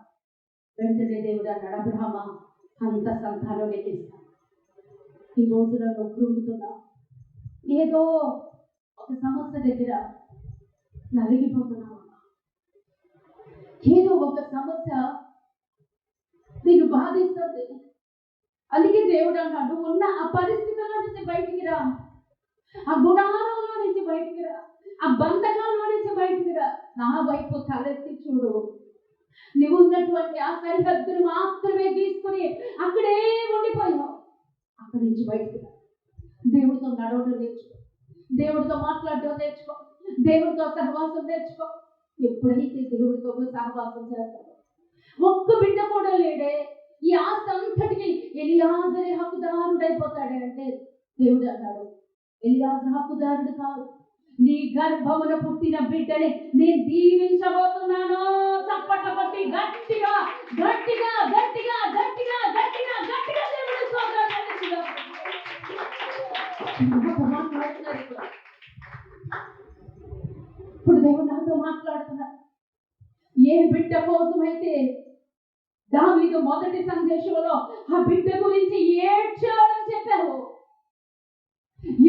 వెంటనే దేవుడు అన్నాడు, అబ్రహామా అంత సంతానం నీకు ఇస్తాను. ఈ రోజున నువ్వు కృంగుతున్నావు, ఏదో ఒక సమస్య దగ్గర నలిగిపోతున్నావు, ఏదో ఒక సమస్య నీకు బాధిస్తుంది. అందుకే దేవుడు అన్నాడు, ఉన్న ఆ పరిస్థితుల్లో నుంచి బయటికి రా, ఆ గుడారంలో నుంచి బయటికి రా, ఆ బంధకాల్లో నుంచి బయటికి రా, నా వైపు తలెత్తి చూడు. నువ్వు ఉన్నటువంటి ఆ సరిహద్దును మాత్రమే తీసుకుని అక్కడే ఉండిపోయావు. అక్కడి నుంచి బయటికి రా. దేవుడితో నడవడం నేర్చుకో, దేవుడితో మాట్లాడడం నేర్చుకో, దేవుడితో సహవాసం నేర్చుకో. ఎప్పుడైతే దేవుడితో సహవాసం చేస్తావో, ఒక్క బిడ్డ కూడా లేడే, ఈ ఆస్తి అంతటికి ఎలియాజరే హక్కుదారుడైపోతాడే అంటే దేవుడు అన్నాడు ఎలియాజరు హక్కుదారుడు కాదు, నీ గర్భమున పుట్టిన బిడ్డని నేను దీవించబోతున్నాను. చప్పట్ల కొట్టి గట్టిగా గట్టిగా గట్టిగా గట్టిగా గట్టిగా గట్టిగా దేవుడు స్తోత్రం చెల్లించుదాం. ఇప్పుడు దేవుడు నాతో మాట్లాడుతున్నారు. ఏ బిడ్డ కోసమైతే దావీదు మొదటి సందేశంలో ఆ బిడ్డ గురించి ఏడ్చాడని చెప్పావు,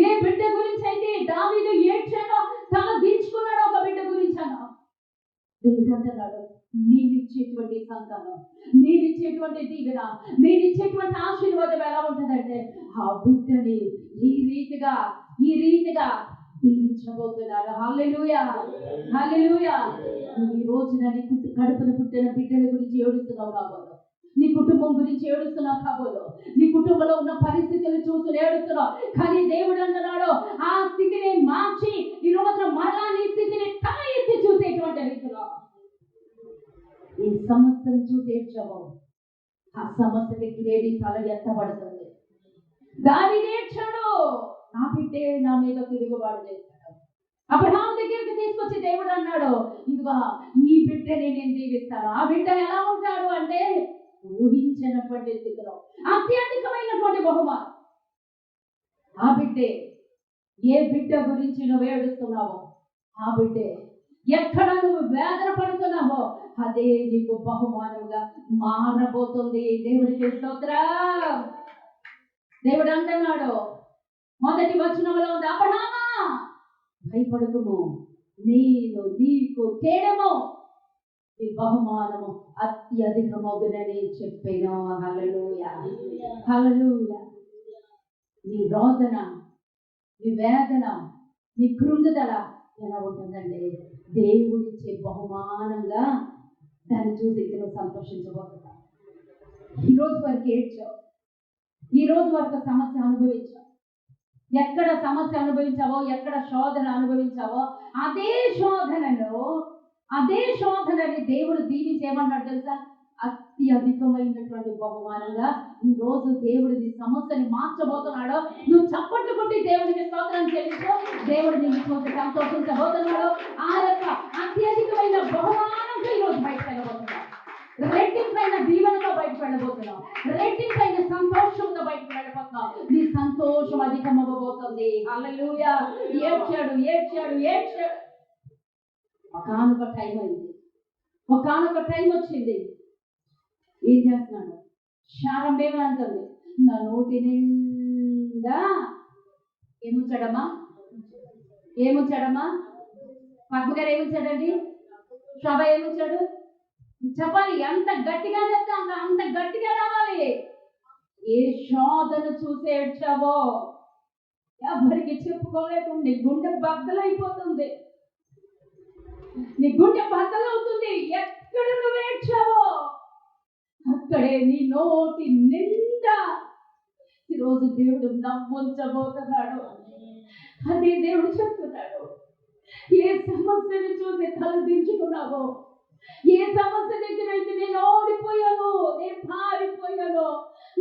ఏ బిడ్డ గురించి అయితే దావీదు ఏడ్చాడో తల దించుకున్నాడు ఒక బిడ్డ గురించి అన్నా, దేవుడు అంటున్నాడు నీవిచ్చేటువంటి సంతానం, నీవిచ్చేటువంటి దీవెన, నీవిచ్చేటువంటి ఆశీర్వాదం ఎలా ఉంటుందంటే ఆ బిడ్డని ఈ రీతిగా దీవించబోతున్నారు. హల్లెలూయా హల్లెలూయా. ఈ రోజున నీ కడుపున పుట్టిన బిడ్డల గురించి ఏడుస్తున్నావు కాబోదు, నీ కుటుంబం గురించి ఏడుస్తున్నావు కాబోదు, నీ కుటుంబంలో ఉన్న పరిస్థితులు చూసి ఏడుస్తున్నావు. కానీ దేవుడు అంటున్నాడు ఆ స్థితిని మార్చి ఈ రోజున మరలా నీ స్థితిని తల ఎత్తి చూసేటువంటి రీతిలో ఈ సమస్యను చూసి ఏడ్చావు, ఆ సమస్యకి లేని తల ఎత్తబడుతుంది. దావీదు ఏడ్చాడు, నా బిడ్డే నా మీద తిరుగుబాటు చేస్తాడు. అబ్రహాము దగ్గరికి తీసుకొచ్చి దేవుడు అన్నాడు ఇదిగో ఈ బిడ్డని నేను దీవిస్తాను. ఆ బిడ్డ ఎలా ఉంటాడు అంటే ఊహించినటువంటి స్థితిలో అత్యధికమైనటువంటి బహుమానం. ఆ బిడ్డే, ఏ బిడ్డ గురించి నువ్వు ఏడుస్తున్నావో ఆ బిడ్డే, ఎక్కడ నువ్వు వేదన పడుతున్నావో అదే నీకు బహుమానంగా మారబోతుంది. దేవుడికి స్తోత్రం. దేవుడు అంటున్నాడు మొదటి వచనంలో ఉంది, అబ్రహామా భయపడకుము, నేను నీకు కేడము నీ బహుమానము అత్యధికమగునని చెప్పాను. హల్లెలూయా హల్లెలూయా. నీ రోదన, నీ వేదన, నీ కృంగుదల ఎలా ఉంటుందంటే దేవుడిచ్చే బహుమానంగా దాన్ని చూసి నువ్వు సంతోషించబోతున్నా. ఈరోజు వరకు ఏడ్చావు, ఈరోజు వరకు సమస్య అనుభవించావు, ఎక్కడ సమస్య అనుభవించావో, ఎక్కడ శోధన అనుభవించావో అదే శోధనని దేవుడు దీవించేమన్నాడు తెలుసా? అత్యధికమైనటువంటి బహుమానంగా ఈ రోజు దేవుడి సమస్యని మార్చబోతున్నాడు. నువ్వు చప్పట్లు కొట్టి దేవుడికి స్తోత్రం చెల్లించు. దేవుడు నిన్ను చూసి సంతోషించబోతున్నాడు. ఆ యొక్క అత్యధికమైన బహుమానంతో ఈరోజు బయటకు వెళ్ళబోతున్నాడు. రెట్టింపైన దీవెనతో బయటకు వెళ్ళబోతున్నావు, రెట్టింపైన సంతోషంతో బయటకు వెళ్ళబోతున్నావు. నీ సంతోషం అధికమవ్వబోతుంది. హల్లెలూయా. ఏడ్చాడు ఏడ్చాడు ఏడ్చాడు. ఒకానొక టైం అయింది, ఒకానొక టైం వచ్చింది. ఏం చేస్తున్నాడు? శారంభేమని అంటుంది, నా నోటి నిండా ఏముంచాడమ్మా పద్మగారు ఏముంచాడండి? సభ ఏముంచాడు? చెప్పాలి, ఎంత గట్టిగా చెప్తే అంత గట్టిగా రావాలి. ఏ శోధను చూసి ఏడ్చావో ఎవరికి చెప్పుకోలేదు. నీ గుండె బద్దలైపోతుంది, నీ గుండె బద్దలవుతుంది. ఎక్కడ నువ్వు ఏడ్చావో అక్కడే నీ నోటి నిండా ఈరోజు దేవుడు నవ్వుంచబోతున్నాడు. అదే దేవుడు చెప్తున్నాడు. ఏ సమస్యను చూసి తలదించుకున్నావో, ఏ సమస్య దగ్గర అయితే నేను ఓడిపోయాను, నేను పారిపోయాను,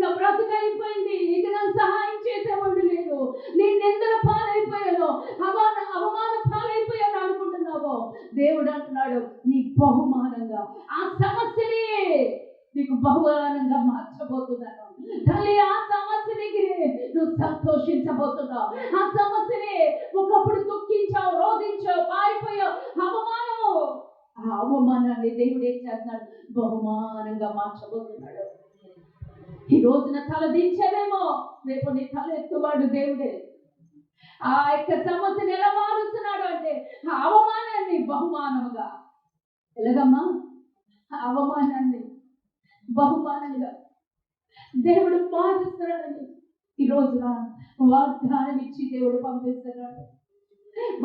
నా బ్రతుకు అయిపోయింది, ఇక నాకు సహాయం చేసేవాడు లేదు, నేను నిందల పాలైపోయాను, అవమాన పాలైపోయాను అనుకుంటున్నావో దేవుడు అంటున్నాడు నీ బహుమానంగా ఆ సమస్యని నీకు బహుమానంగా మార్చబోతున్నాను. తల్లి, ఆ సమస్య దగ్గరే నువ్వు సంతోషించబోతున్నావు. ఆ సమస్యని ఒకప్పుడు దుఃఖించావు, రోధించావు, పారిపోయావు, అవమానము, ఆ అవమానాన్ని దేవుడు ఏం చేస్తున్నాడు? బహుమానంగా మార్చబోతున్నాడు. ఈ రోజున తల దించావేమో, రేపు నీ తల ఎత్తువాడు దేవుడే. ఆ యొక్క సమస్యను ఎలా మారుస్తున్నాడు అంటే ఆ అవమానాన్ని బహుమానముగా, ఎలాగమ్మా? అవమానాన్ని బహుమానంగా దేవుడు మారుస్తున్నాడని ఈ రోజున వాగ్దానం ఇచ్చి దేవుడు పంపిస్తున్నాడు,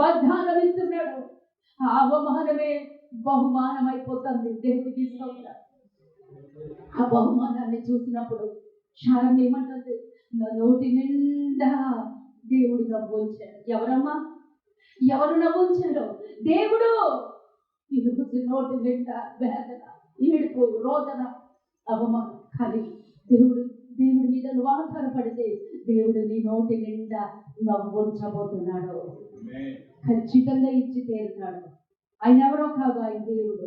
వాగ్దానం ఇస్తున్నాడు. ఆ అవమానమే బహుమానం అయిపోతుంది. దేవుడికి స్తోత్రం. ఆ బహుమానాన్ని చూసినప్పుడు శారం ఏమంటుంది? నా నోటి నిండా దేవుడు నవ్వుంచాడు. ఎవరమ్మా? ఎవరు నవ్వుంచాడు? దేవుడు. ఈరోజు నోటి నిండా వేదన, ఏడుపు, రోదన, అవమానం. కానీ దేవుడి మీద నువ్వు ఆధారపడితే దేవుడు నీ నోటి నిండా ఉంచబోతున్నాడు. ఖచ్చితంగా ఇచ్చి తీరుతాడు. ఆయన ఎవరో కాదు, ఆయన దేవుడు.